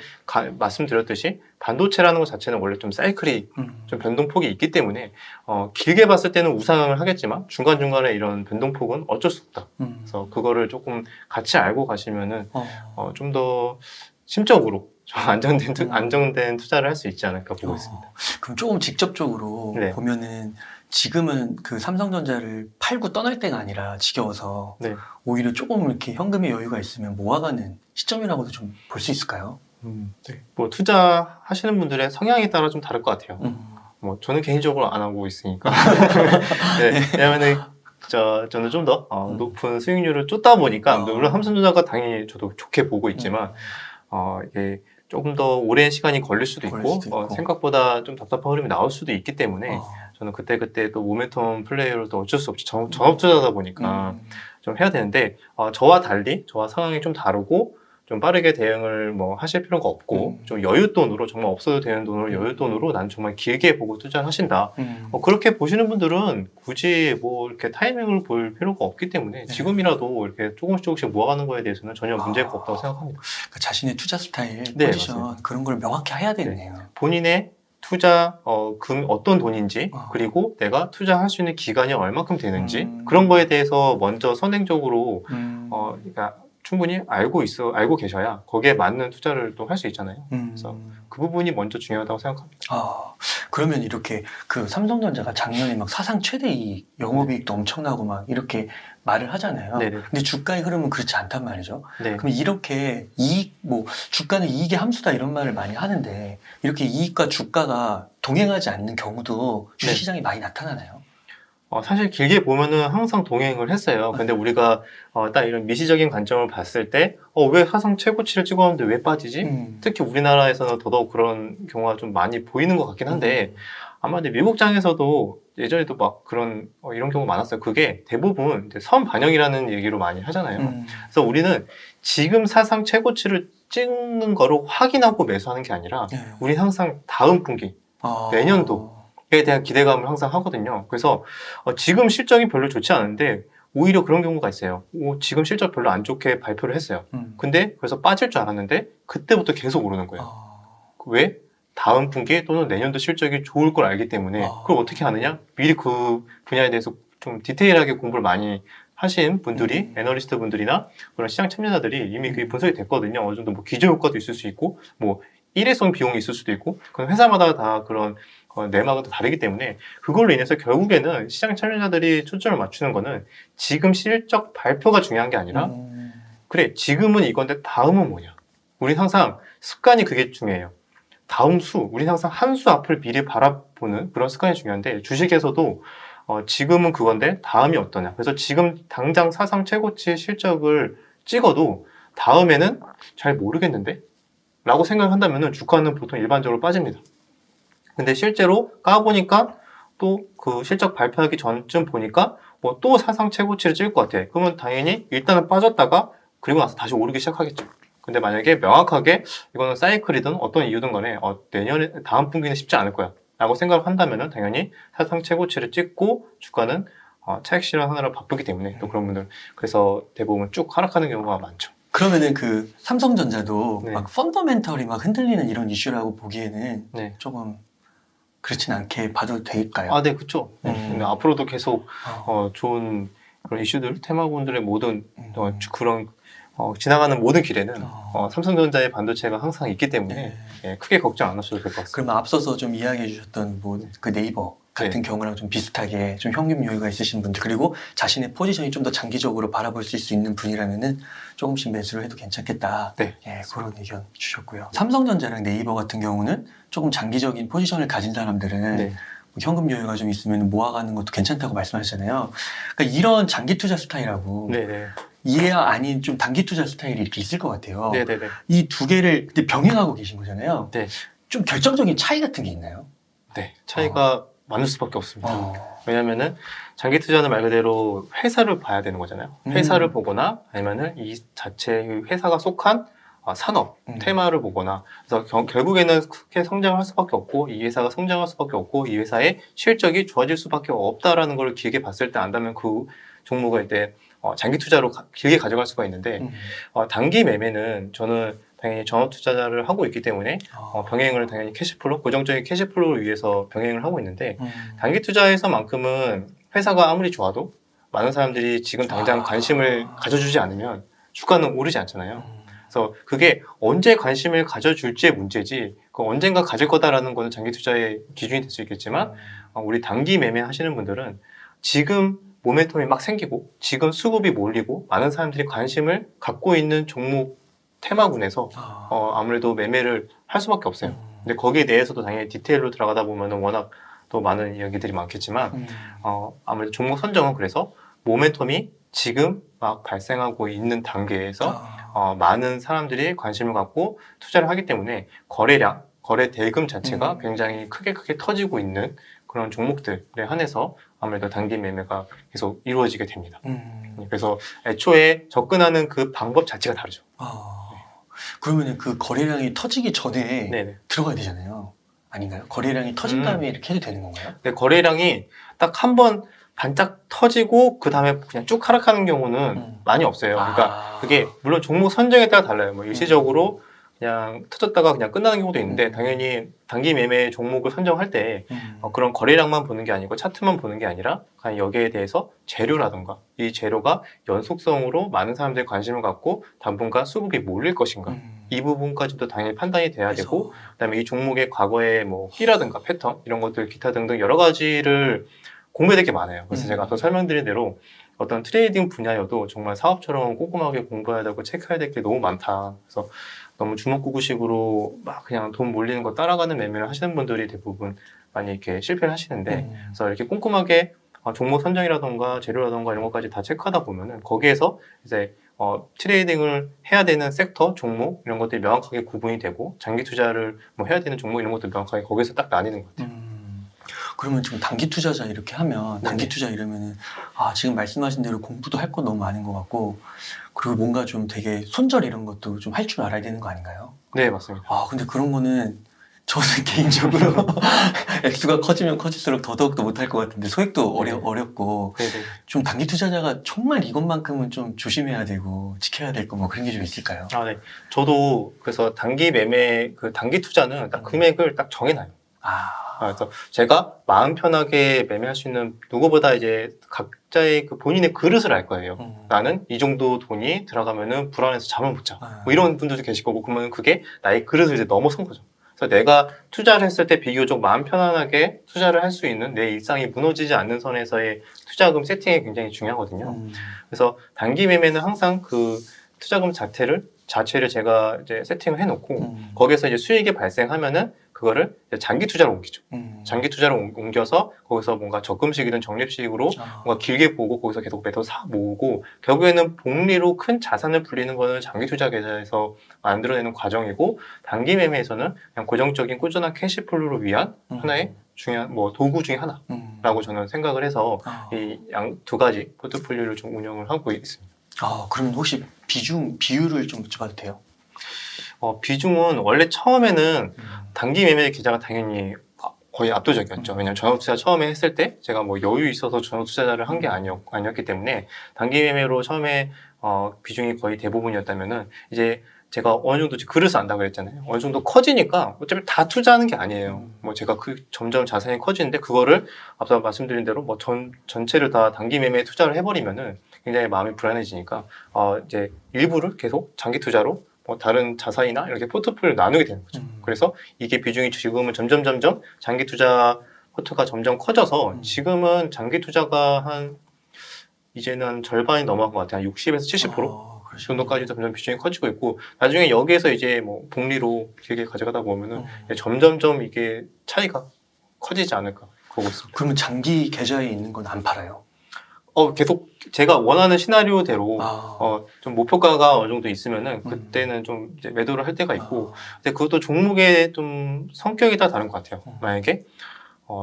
B: 말씀드렸듯이 반도체라는 것 자체는 원래 좀 사이클이 좀 변동폭이 있기 때문에 길게 봤을 때는 우상향을 하겠지만 중간중간에 이런 변동폭은 어쩔 수 없다. 그래서 그거를 조금 같이 알고 가시면은 좀 더 심적으로 좀 안정된 투자를 할 수 있지 않을까 보고 있습니다.
A: 그럼 조금 직접적으로 보면은 지금은 그 삼성전자를 팔고 떠날 때가 아니라 지겨워서 오히려 조금 이렇게 현금의 여유가 있으면 모아가는 시점이라고도 좀 볼 수 있을까요?
B: 뭐 투자하시는 분들의 성향에 따라 좀 다를 것 같아요. 뭐 저는 개인적으로 안 하고 있으니까. 왜냐면은 저는 좀 더 높은 수익률을 쫓다 보니까 물론 삼성전자가 당연히 저도 좋게 보고 있지만 이게 조금 더 오랜 시간이 걸릴 수도 있고 생각보다 좀 답답한 흐름이 나올 수도 있기 때문에 저는 그때 또 모멘텀 플레이어로 또 어쩔 수 없이 전업 투자다 보니까 좀 해야 되는데 저와 달리 저와 상황이 좀 다르고 좀 빠르게 대응을 뭐 하실 필요가 없고 좀 여윳돈으로 정말 없어도 되는 돈으로 여윳돈으로 난 정말 길게 보고 투자를 하신다. 그렇게 보시는 분들은 굳이 뭐 이렇게 타이밍을 볼 필요가 없기 때문에 지금이라도 이렇게 조금씩 모아가는 거에 대해서는 전혀 문제가 없다고 생각합니다.
A: 그러니까 자신의 투자 스타일,
B: 네,
A: 포지션
B: 맞습니다.
A: 그런 걸 명확히 해야 되네요.
B: 본인의 투자 어떤 돈인지 그리고 내가 투자할 수 있는 기간이 얼마큼 되는지 그런 거에 대해서 먼저 선행적으로 그러니까 충분히 알고 계셔야 거기에 맞는 투자를 또 할 수 있잖아요. 그래서 그 부분이 먼저 중요하다고 생각합니다.
A: 그러면 이렇게 그 삼성전자가 작년에 막 사상 최대 이익, 영업이익도 엄청나고 막 이렇게 말을 하잖아요.
B: 네네.
A: 근데 주가의 흐름은 그렇지 않단 말이죠.
B: 네.
A: 그럼 이렇게 이익, 뭐 주가는 이익의 함수다 이런 말을 많이 하는데 이렇게 이익과 주가가 동행하지 않는 경우도 주식시장에 많이 나타나나요?
B: 사실 길게 보면은 항상 동행을 했어요. 근데 우리가 딱 이런 미시적인 관점을 봤을 때 왜 사상 최고치를 찍었는데 왜 빠지지? 특히 우리나라에서는 더더욱 그런 경우가 좀 많이 보이는 것 같긴 한데 아마 근데 미국장에서도 예전에도 막 그런 이런 경우 많았어요. 그게 대부분 이제 선반영이라는 얘기로 많이 하잖아요. 그래서 우리는 지금 사상 최고치를 찍는 거를 확인하고 매수하는 게 아니라 우리는 항상 다음 분기, 내년도에 대한 기대감을 항상 하거든요. 그래서 지금 실적이 별로 좋지 않은데 오히려 그런 경우가 있어요. 지금 실적 별로 안 좋게 발표를 했어요. 근데 그래서 빠질 줄 알았는데 그때부터 계속 오르는 거예요. 왜? 다음 분기 또는 내년도 실적이 좋을 걸 알기 때문에 그걸 어떻게 하느냐? 미리 그 분야에 대해서 좀 디테일하게 공부를 많이 하신 분들이 애널리스트 분들이나 그런 시장 참여자들이 이미 그게 분석이 됐거든요. 어느 정도 뭐 기저효과도 있을 수 있고 뭐 일회성 비용이 있을 수도 있고 그건 회사마다 다 그런 내막은 또 다르기 때문에 그걸로 인해서 결국에는 시장 참여자들이 초점을 맞추는 거는 지금 실적 발표가 중요한 게 아니라 그래 지금은 이건데 다음은 뭐냐. 우린 항상 습관이 그게 중요해요. 다음 수, 우린 항상 한 수 앞을 미리 바라보는 그런 습관이 중요한데 주식에서도 지금은 그건데 다음이 어떠냐. 그래서 지금 당장 사상 최고치 실적을 찍어도 다음에는 잘 모르겠는데? 라고 생각한다면 주가는 보통 일반적으로 빠집니다. 근데 실제로 까보니까 또 그 실적 발표하기 전쯤 보니까 또 사상 최고치를 찍을 것 같아. 그러면 당연히 일단은 빠졌다가 그리고 나서 다시 오르기 시작하겠죠. 근데 만약에 명확하게 이거는 사이클이든 어떤 이유든 간에 내년에 다음 분기는 쉽지 않을 거야 라고 생각을 한다면 당연히 사상 최고치를 찍고 주가는 차익 실현하느라 바쁘기 때문에 또 그런 분들 그래서 대부분 쭉 하락하는 경우가 많죠.
A: 그러면은 그 삼성전자도
B: 네.
A: 막 펀더멘털이 막 흔들리는 이런 이슈라고 보기에는
B: 네.
A: 조금 그렇진 않게 봐도 될까요?
B: 네, 그렇죠. 근데 앞으로도 계속 좋은 그런 이슈들, 테마군들의 모든 그런 지나가는 모든 길에는 삼성전자의 반도체가 항상 있기 때문에 크게 걱정 안 하셔도 될 것 같습니다.
A: 그러면 앞서서 좀 이야기해 주셨던 뭐 그 네이버 같은 경우랑 좀 비슷하게 좀 현금 여유가 있으신 분들 그리고 자신의 포지션이 좀 더 장기적으로 바라볼 수 있는 분이라면은 조금씩 매수를 해도 괜찮겠다.
B: 네.
A: 그런 의견 주셨고요. 삼성전자랑 네이버 같은 경우는 조금 장기적인 포지션을 가진 사람들은 뭐 현금 여유가 좀 있으면 모아가는 것도 괜찮다고 말씀하셨잖아요. 그러니까 이런 장기 투자 스타일하고 이해야 아닌 좀 단기 투자 스타일이 이렇게 있을 것 같아요. 이 두 개를 근데 병행하고 계신 거잖아요. 좀 결정적인 차이 같은 게 있나요?
B: 네, 차이가 많을 수밖에 없습니다. 왜냐면은 장기 투자는 말 그대로 회사를 봐야 되는 거잖아요. 회사를 보거나 아니면은 이 자체 회사가 속한 산업, 테마를 보거나 그래서 결국에는 크게 성장할 수밖에 없고 이 회사가 성장할 수밖에 없고 이 회사의 실적이 좋아질 수밖에 없다라는 걸 길게 봤을 때 안다면 그 종목을 이제 장기 투자로 길게 가져갈 수가 있는데 단기 매매는 저는 당연히 전업 투자자를 하고 있기 때문에 병행을 당연히 캐시플로, 고정적인 캐시플로를 위해서 병행을 하고 있는데 단기 투자에서만큼은 회사가 아무리 좋아도 많은 사람들이 지금 당장 관심을 가져주지 않으면 주가는 오르지 않잖아요. 그래서 그게 언제 관심을 가져줄지의 문제지 그 언젠가 가질 거다라는 거는 장기 투자의 기준이 될 수 있겠지만 우리 단기 매매 하시는 분들은 지금 모멘텀이 막 생기고 지금 수급이 몰리고 많은 사람들이 관심을 갖고 있는 종목 테마군에서 아무래도 매매를 할 수밖에 없어요. 근데 거기에 대해서도 당연히 디테일로 들어가다 보면 워낙 또 많은 이야기들이 많겠지만 아무래도 종목 선정은 그래서 모멘텀이 지금 막 발생하고 있는 단계에서 많은 사람들이 관심을 갖고 투자를 하기 때문에 거래량, 거래 대금 자체가 굉장히 크게 터지고 있는 그런 종목들에 한해서 아무래도 단기 매매가 계속 이루어지게 됩니다. 그래서 애초에 접근하는 그 방법 자체가 다르죠.
A: 그러면은 그 거래량이 터지기 전에
B: 네네.
A: 들어가야 되잖아요. 아닌가요? 거래량이 터진 다음에 이렇게 해도 되는 건가요?
B: 네, 거래량이 딱 한 번 반짝 터지고 그 다음에 그냥 쭉 하락하는 경우는 많이 없어요. 그러니까 그게 물론 종목 선정에 따라 달라요. 뭐 일시적으로 그냥 터졌다가 그냥 끝나는 경우도 있는데 당연히 단기 매매 종목을 선정할 때 그런 거래량만 보는 게 아니고 차트만 보는 게 아니라 그냥 여기에 대해서 재료라던가 이 재료가 연속성으로 많은 사람들이 관심을 갖고 당분간 수급이 몰릴 것인가 이 부분까지도 당연히 판단이 돼야 되고 그다음에 이 종목의 과거의 뭐 희라든가 패턴 이런 것들 기타 등등 여러 가지를 공부해야 될 게 많아요. 그래서 제가 앞서 설명드린 대로 어떤 트레이딩 분야여도 정말 사업처럼 꼼꼼하게 공부해야 되고 체크해야 될 게 너무 많다. 그래서 너무 주먹구구식으로 막 그냥 돈 몰리는 거 따라가는 매매를 하시는 분들이 대부분 많이 이렇게 실패를 하시는데 그래서 이렇게 꼼꼼하게 종목 선정이라던가 재료라던가 이런 것까지 다 체크하다 보면은 거기에서 이제 트레이딩을 해야 되는 섹터, 종목 이런 것들이 명확하게 구분이 되고 장기 투자를 뭐 해야 되는 종목 이런 것들 명확하게 거기서 딱 나뉘는 것 같아요.
A: 그러면 지금 단기 투자자 이렇게 하면 단기 투자 이러면은 지금 말씀하신 대로 공부도 할 거 너무 많은 것 같고 그리고 뭔가 좀 되게 손절 이런 것도 좀 할 줄 알아야 되는 거 아닌가요?
B: 네, 맞습니다.
A: 근데 그런 거는 저는 개인적으로 액수가 커지면 커질수록 더더욱더 못할 것 같은데 소액도 어렵고
B: 네네.
A: 좀 단기 투자자가 정말 이것만큼은 좀 조심해야 되고 지켜야 될 거 뭐 그런 게 좀 있을까요?
B: 네. 저도 그래서 단기 매매 그 단기 투자는 딱 금액을 딱 정해놔요. 그래서 제가 마음 편하게 매매할 수 있는 누구보다 이제 각자의 그 본인의 그릇을 알 거예요. 나는 이 정도 돈이 들어가면은 불안해서 잠을 못 자. 뭐 이런 분들도 계실 거고 그러면 그게 나의 그릇을 이제 넘어선 거죠. 그래서 내가 투자를 했을 때 비교적 마음 편안하게 투자를 할 수 있는 내 일상이 무너지지 않는 선에서의 투자금 세팅이 굉장히 중요하거든요. 그래서 단기 매매는 항상 그 투자금 자체를 제가 이제 세팅을 해놓고 거기서 이제 수익이 발생하면은 그거를 이제 장기 투자로 옮기죠. 장기 투자로 옮겨서 거기서 뭔가 적금식이든 적립식으로 뭔가 길게 보고 거기서 계속 매도 모으고 결국에는 복리로 큰 자산을 불리는 거는 장기 투자 계좌에서 만들어내는 과정이고 단기 매매에서는 그냥 고정적인 꾸준한 캐시플로우를 위한 하나의 중요한 뭐 도구 중에 하나라고 저는 생각을 해서 이 양 두 가지 포트폴리오를 좀 운영을 하고 있습니다.
A: 그러면 혹시 비율을 좀 여쭤봐도 돼요?
B: 비중은 원래 처음에는 단기 매매 계좌가 당연히 거의 압도적이었죠. 왜냐면 전업 투자 처음에 했을 때 제가 뭐 여유 있어서 전업 투자를 한 게 아니었기 때문에 단기 매매로 처음에 비중이 거의 대부분이었다면은 이제 제가 어느 정도 그릇을 안다고 그랬잖아요. 어느 정도 커지니까 어차피 다 투자하는 게 아니에요. 뭐 제가 점점 자산이 커지는데 그거를 앞서 말씀드린 대로 뭐 전체를 다 단기 매매에 투자를 해버리면은 굉장히 마음이 불안해지니까 이제 일부를 계속 장기 투자로 뭐 다른 자산이나 이렇게 포트폴리오를 나누게 되는 거죠. 그래서 이게 비중이 지금은 점점 장기 투자 포트가 점점 커져서 지금은 장기 투자가 이제는 절반이 넘어간 것 같아요. 한 60에서 70% 정도까지도 점점 비중이 커지고 있고 나중에 여기에서 이제 뭐 복리로 길게 가져가다 보면은 점점 이게 차이가 커지지 않을까 보고 있습니다.
A: 그러면 장기 계좌에 있는 건 안 팔아요?
B: 계속 제가 원하는 시나리오대로 좀 목표가가 어느 정도 있으면은 그때는 좀 이제 매도를 할 때가 있고 근데 그것도 종목의 좀 성격이 다 다른 것 같아요. 만약에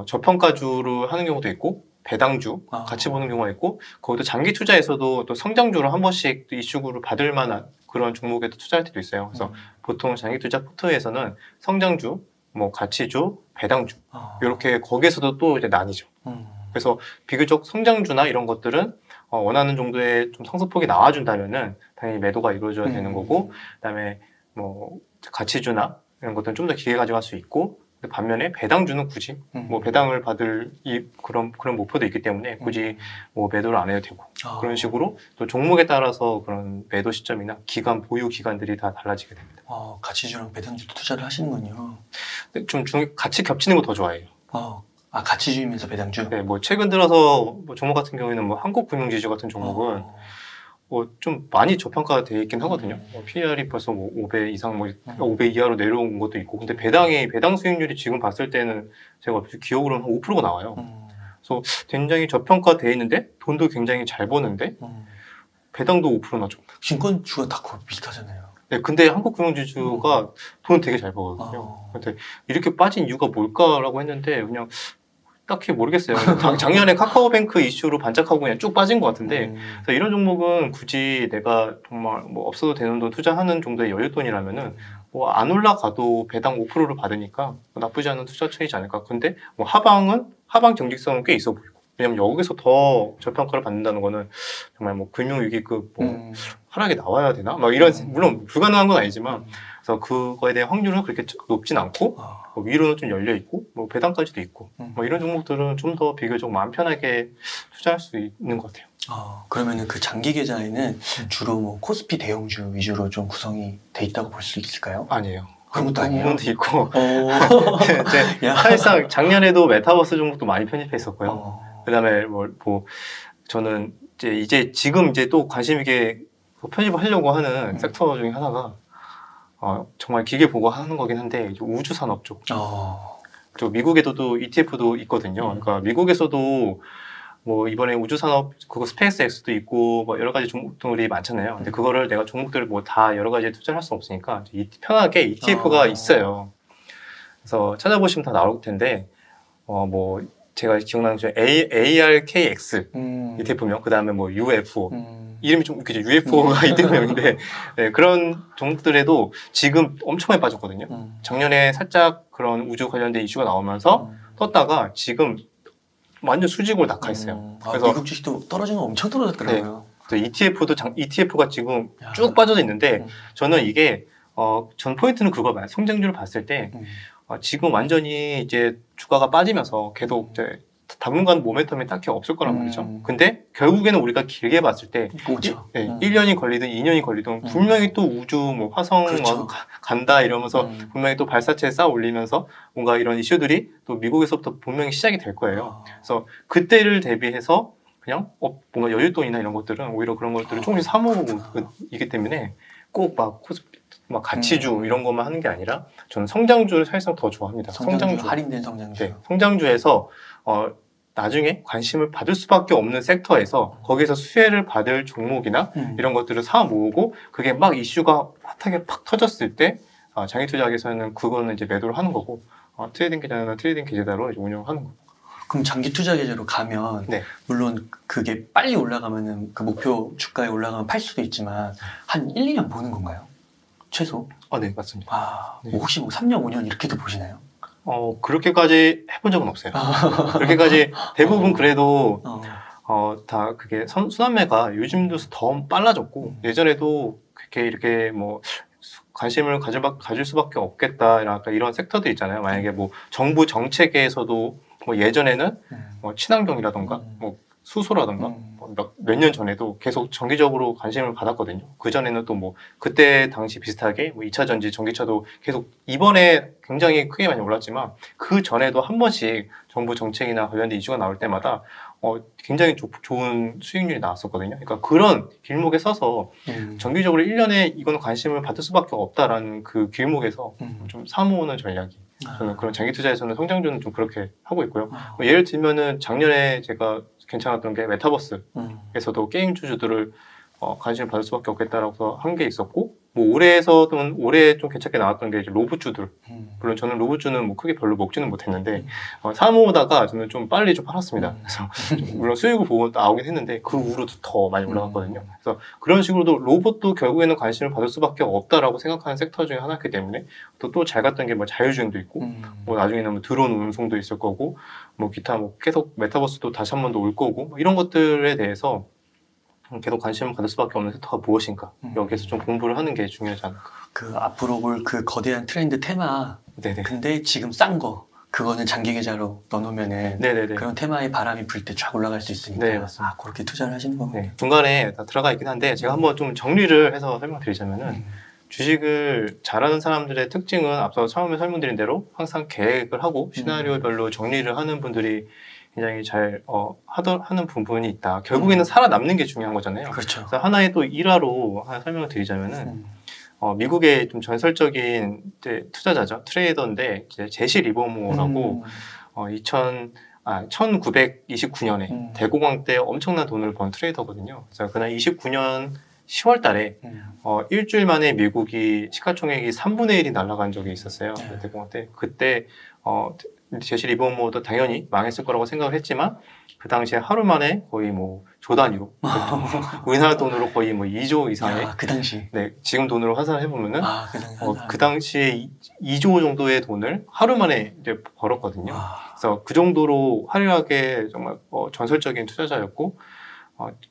B: 저평가주를 하는 경우도 있고 배당주 같이 보는 경우가 있고 거기도 장기 투자에서도 또 성장주를 한 번씩 또 이슈구를 받을 만한 그런 종목에도 투자할 때도 있어요. 그래서 보통 장기 투자 포트에서는 성장주, 뭐 가치주, 배당주 이렇게 거기에서도 또 이제 나뉘죠. 그래서 비교적 성장주나 이런 것들은 원하는 정도의 좀 상승폭이 나와준다면은 당연히 매도가 이루어져야 되는 거고, 그다음에 뭐 가치주나 이런 것들은 좀 더 길게 가져갈 수 있고, 근데 반면에 배당주는 굳이 뭐 배당을 받을 그런 목표도 있기 때문에 굳이 뭐 매도를 안 해도 되고 그런 식으로 또 종목에 따라서 그런 매도 시점이나 보유 기간들이 다 달라지게 됩니다.
A: 가치주랑 배당주도 투자를 하시는군요.
B: 근데 좀 같이 겹치는 거 더 좋아해요.
A: 가치주이면서 배당주?
B: 네, 뭐 최근 들어서 뭐 종목 같은 경우에는 뭐 한국금융지주 같은 종목은 좀 많이 저평가되어 있긴 하거든요. PER이 벌써 뭐 5배 이상, 5배 이하로 내려온 것도 있고, 근데 배당 수익률이 지금 봤을 때는 제가 기억으로는 한 5%가 나와요. 그래서 굉장히 저평가되어 있는데 돈도 굉장히 잘 버는데 배당도 5% 나죠.
A: 증권주가 다 거의 비슷하잖아요.
B: 네, 근데 한국금융지주가 돈 되게 잘 벌거든요. 근데 이렇게 빠진 이유가 뭘까라고 했는데 그냥 딱히 모르겠어요. 작년에 카카오뱅크 이슈로 반짝하고 그냥 쭉 빠진 것 같은데 그래서 이런 종목은 굳이 내가 정말 뭐 없어도 되는 돈 투자하는 정도의 여윳돈이라면은 뭐 안 올라가도 배당 5%를 받으니까 뭐 나쁘지 않은 투자처이지 않을까. 근데 뭐 하방 경직성은 꽤 있어 보이고. 왜냐면 여기서 더 저평가를 받는다는 거는 정말 뭐 금융위기급 뭐 하락이 나와야 되나? 막 이런 물론 불가능한 건 아니지만 그래서 그거에 대한 확률은 그렇게 높진 않고 뭐 위로는 좀 열려 있고 뭐 배당까지도 있고 뭐 이런 종목들은 좀 더 비교적 마음 편하게 투자할 수 있는 것 같아요.
A: 그러면은 그 장기 계좌에는 주로 뭐 코스피 대형주 위주로 좀 구성이 돼 있다고 볼 수 있을까요?
B: 아니에요.
A: 그런 것도 아니에요?
B: 그런 것도 있고 사실상 작년에도 메타버스 종목도 많이 편입했었고요. 그다음에 뭐 저는 지금 또 관심 있게 편입을 하려고 하는 섹터 중에 하나가 정말 길게 보고 하는 거긴 한데 우주 산업 쪽. 또 미국에도 또 ETF도 있거든요. 그러니까 미국에서도 뭐 이번에 우주 산업 그거 스페이스X도 있고 뭐 여러 가지 종목들이 많잖아요. 근데 그거를 내가 종목들을 뭐 다 여러 가지에 투자를 할 수 없으니까 편하게 ETF가 있어요. 그래서 찾아보시면 다 나올 텐데 뭐 제가 기억나는 게 ARKX ETF명, 그 다음에 뭐 UFO 이름이 좀 웃기죠. UFO가 ETF명인데 네, 그런 종목들에도 지금 엄청 많이 빠졌거든요. 작년에 살짝 그런 우주 관련된 이슈가 나오면서 떴다가 지금 완전 수직으로 낙하했어요.
A: 그래서 미국 주식도 떨어지는 거 엄청 떨어졌더라고요.
B: 네. ETF가 지금 쭉 빠져져 있는데 저는 이게 전 포인트는 그거 봐요. 성장률을 봤을 때 지금 완전히 이제 주가가 빠지면서 계속 이제 당분간 모멘텀이 딱히 없을 거란 말이죠. 근데 결국에는 우리가 길게 봤을 때 1년이 걸리든 2년이 걸리든 분명히 또 우주 뭐 화성
A: 그렇죠.
B: 간다 이러면서 분명히 또 발사체 쌓아 올리면서 뭔가 이런 이슈들이 또 미국에서부터 분명히 시작이 될 거예요. 그래서 그때를 대비해서 그냥 뭔가 여윳돈이나 이런 것들은 오히려 그런 것들을 조금씩 사모이기 때문에 꼭 막 가치주 이런 것만 하는 게 아니라 저는 성장주를 사실상 더 좋아합니다.
A: 성장주 할인된 성장주.
B: 네, 성장주에서 나중에 관심을 받을 수밖에 없는 섹터에서 거기서 수혜를 받을 종목이나 이런 것들을 사 모으고 그게 막 이슈가 핫하게 팍 터졌을 때 장기 투자에서는 그거는 이제 매도를 하는 거고 트레이딩 계좌는 트레이딩 계좌로 이제 운영하는 거고.
A: 그럼 장기 투자 계좌로 가면 물론 그게 빨리 올라가면은 그 목표 주가에 올라가면 팔 수도 있지만 한 1, 2년 보는 건가요? 최소?
B: 네, 맞습니다.
A: 뭐 혹시 뭐 3년, 5년 이렇게도 보시나요?
B: 그렇게까지 해본 적은 없어요. 그렇게까지 대부분 그래도 다 그게 순환매가 요즘도 더 빨라졌고 예전에도 이렇게 뭐 관심을 가질 수밖에 없겠다 이런 섹터들 있잖아요. 만약에 뭐 정부 정책에서도 뭐 예전에는 뭐 친환경이라던가 뭐 수소라던가 몇 년 전에도 계속 정기적으로 관심을 받았거든요. 그 전에는 또 뭐 그때 당시 비슷하게 뭐 2차 전지, 전기차도 계속 이번에 굉장히 크게 많이 올랐지만 그 전에도 한 번씩 정부 정책이나 관련된 이슈가 나올 때마다 굉장히 좋은 수익률이 나왔었거든요. 그러니까 그런 길목에 서서 정기적으로 1년에 이건 관심을 받을 수밖에 없다라는 그 길목에서 좀 사모으는 전략이 저는 그런 장기 투자에서는 성장주는 좀 그렇게 하고 있고요. 예를 들면은 작년에 제가 괜찮았던 게 메타버스에서도 게임 주주들을 관심을 받을 수밖에 없겠다라고 한 게 있었고 뭐 올해 좀 괜찮게 나왔던 게 이제 로봇주들. 물론 저는 로봇주는 뭐 크게 별로 먹지는 못했는데 사모으다가 저는 좀 빨리 좀 팔았습니다. 그래서 물론 수익을 보고 나오긴 했는데 그 후로도 더 많이 올라갔거든요. 그래서 그런 식으로도 로봇도 결국에는 관심을 받을 수밖에 없다라고 생각하는 섹터 중에 하나이기 때문에 또 잘 갔던 게 뭐 자율주행도 있고 뭐 나중에는 뭐 드론 운송도 있을 거고 뭐 기타 뭐 계속 메타버스도 다시 한 번 더 올 거고 뭐 이런 것들에 대해서 계속 관심을 받을 수밖에 없는 섹터가 무엇인가 여기에서 좀 공부를 하는 게 중요하지 않을까.
A: 그 앞으로 올 그 거대한 트렌드 테마
B: 네네.
A: 근데 지금 싼 거 그거는 장기 계좌로 넣어놓으면은
B: 네네네.
A: 그런 테마의 바람이 불 때 쫙 올라갈 수 있으니까
B: 네, 맞습니다.
A: 그렇게 투자를 하시는 거군요.
B: 네, 중간에 다 들어가 있긴 한데 제가 한번 좀 정리를 해서 설명드리자면은 주식을 잘하는 사람들의 특징은 앞서 처음에 설명드린 대로 항상 계획을 하고 시나리오별로 정리를 하는 분들이 굉장히 잘 하는 부분이 있다. 결국에는 살아남는 게 중요한 거잖아요.
A: 그렇죠.
B: 그래서 하나의 또 일화로 하나 설명을 드리자면은 미국의 좀 전설적인 투자자죠. 트레이더인데 이제 제시 리버모어라고 1929년에 대공황 때 엄청난 돈을 번 트레이더거든요. 그래서 그날 29년 10월 달에 일주일 만에 미국이 시가총액이 3분의 1이 날아간 적이 있었어요. 대공황 때. 그때 제시 리버모어도 당연히 망했을 거라고 생각을 했지만 그 당시에 하루 만에 거의 뭐 조 단위로 우리나라 돈으로 거의 뭐 2조 이상의
A: 야, 그 당시.
B: 네, 지금 돈으로 환산을 해보면은
A: 그 당시.
B: 그 당시에 2조 정도의 돈을 하루 만에 이제 벌었거든요.
A: 와.
B: 그래서 그 정도로 화려하게 정말 전설적인 투자자였고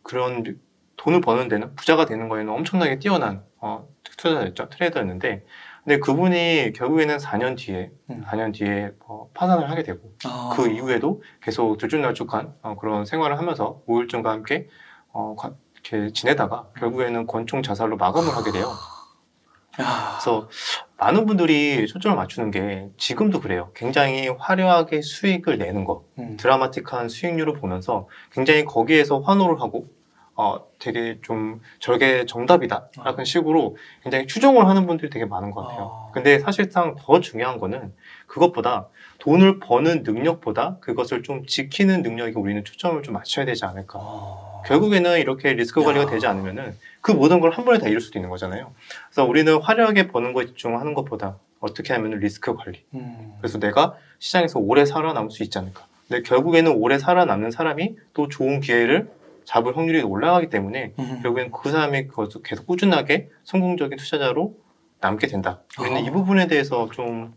B: 그런 돈을 버는 데는 부자가 되는 거에는 엄청나게 뛰어난 투자자였죠. 트레이더였는데 근데 그분이 결국에는 4년 뒤에 파산을 하게 되고 그 이후에도 계속 들쭉날쭉한 그런 생활을 하면서 우울증과 함께 이렇게 지내다가 결국에는 권총 자살로 마감을 하게 돼요. 그래서 많은 분들이 초점을 맞추는 게 지금도 그래요. 굉장히 화려하게 수익을 내는 거, 드라마틱한 수익률을 보면서 굉장히 거기에서 환호를 하고 되게 좀 저게 정답이다 라는 식으로 굉장히 추종을 하는 분들이 되게 많은 것 같아요. 근데 사실상 더 중요한 거는 그것보다 돈을 버는 능력보다 그것을 좀 지키는 능력에 우리는 초점을 좀 맞춰야 되지 않을까. 결국에는 이렇게 리스크 관리가 되지 않으면은 그 모든 걸 한 번에 다 잃을 수도 있는 거잖아요. 그래서 우리는 화려하게 버는 거에 집중하는 것보다 어떻게 하면 리스크 관리. 그래서 내가 시장에서 오래 살아남을 수 있지 않을까. 근데 결국에는 오래 살아남는 사람이 또 좋은 기회를 잡을 확률이 올라가기 때문에 결국엔 그 사람이 계속 꾸준하게 성공적인 투자자로 남게 된다. 우리는 이 부분에 대해서 좀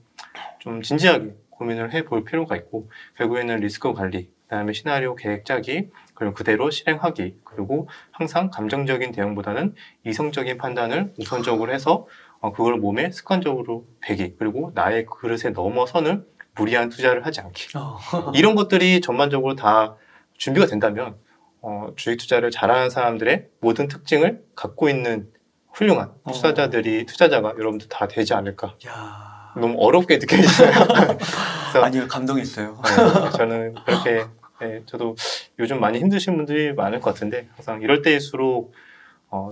B: 진지하게 고민을 해볼 필요가 있고 결국에는 리스크 관리, 그다음에 시나리오 계획 짜기, 그리고 그대로 실행하기, 그리고 항상 감정적인 대응보다는 이성적인 판단을 우선적으로 해서 그걸 몸에 습관적으로 배기, 그리고 나의 그릇에 넘어서는 무리한 투자를 하지 않기. 이런 것들이 전반적으로 다 준비가 된다면 주식 투자를 잘하는 사람들의 모든 특징을 갖고 있는 훌륭한 투자자가 여러분들 다 되지 않을까. 너무 어렵게 느껴지잖아요.
A: 아니요, 감동했어요.
B: 네, 저는 그렇게 저도 요즘 많이 힘드신 분들이 많을 것 같은데 항상 이럴 때일수록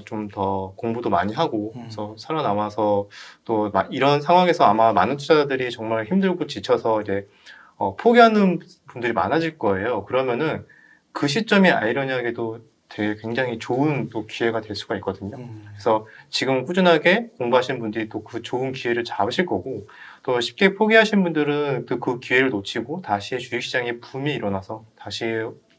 B: 좀 더 공부도 많이 하고 그래서 살아남아서 또 이런 상황에서 아마 많은 투자자들이 정말 힘들고 지쳐서 이제 포기하는 분들이 많아질 거예요. 그러면은 그 시점이 아이러니하게도 되게 굉장히 좋은 또 기회가 될 수가 있거든요. 그래서 지금 꾸준하게 공부하시는 분들이 또 그 좋은 기회를 잡으실 거고 또 쉽게 포기하신 분들은 또 그 기회를 놓치고 다시 주식시장에 붐이 일어나서 다시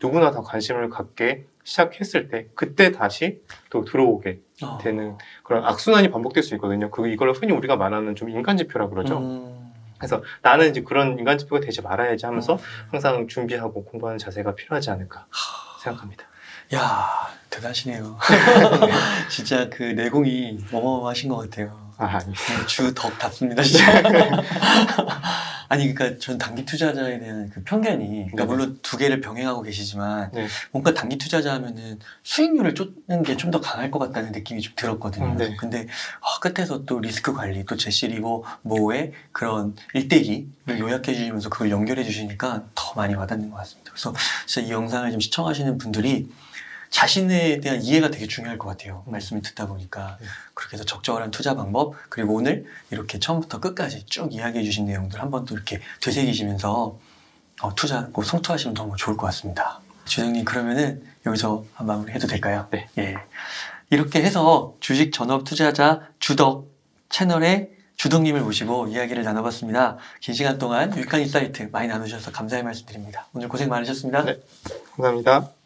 B: 누구나 다 관심을 갖게 시작했을 때 그때 다시 또 들어오게 되는 그런 악순환이 반복될 수 있거든요. 이걸 흔히 우리가 말하는 좀 인간지표라 그러죠. 그래서 나는 이제 그런 인간지표가 되지 말아야지 하면서 항상 준비하고 공부하는 자세가 필요하지 않을까 생각합니다.
A: 야, 대단하시네요. 진짜 그 내공이 어마어마하신 것 같아요. 주 덕답습니다, 진짜. 아니, 그러니까 전 단기 투자자에 대한 그 편견이, 그러니까 물론 두 개를 병행하고 계시지만, 뭔가 단기 투자자 하면은 수익률을 쫓는 게 좀 더 강할 것 같다는 느낌이 좀 들었거든요. 근데 끝에서 또 리스크 관리, 또 제시 리버모어의 그런 일대기를 요약해 주시면서 그걸 연결해 주시니까 더 많이 와닿는 것 같습니다. 그래서 진짜 이 영상을 좀 시청하시는 분들이 자신에 대한 이해가 되게 중요할 것 같아요. 말씀을 듣다 보니까. 그렇게 해서 적절한 투자 방법, 그리고 오늘 이렇게 처음부터 끝까지 쭉 이야기해 주신 내용들 한번 또 이렇게 되새기시면서 투자 꼭 성투하시면 너무 좋을 것 같습니다. 주장님, 그러면은 여기서 한 마무리 해도 될까요?
B: 네.
A: 예. 이렇게 해서 주식 전업 투자자 주덕 채널의 주덕님을 모시고 이야기를 나눠봤습니다. 긴 시간 동안 유익한 인사이트 많이 나누셔서 감사의 말씀드립니다. 오늘 고생 많으셨습니다.
B: 네. 감사합니다.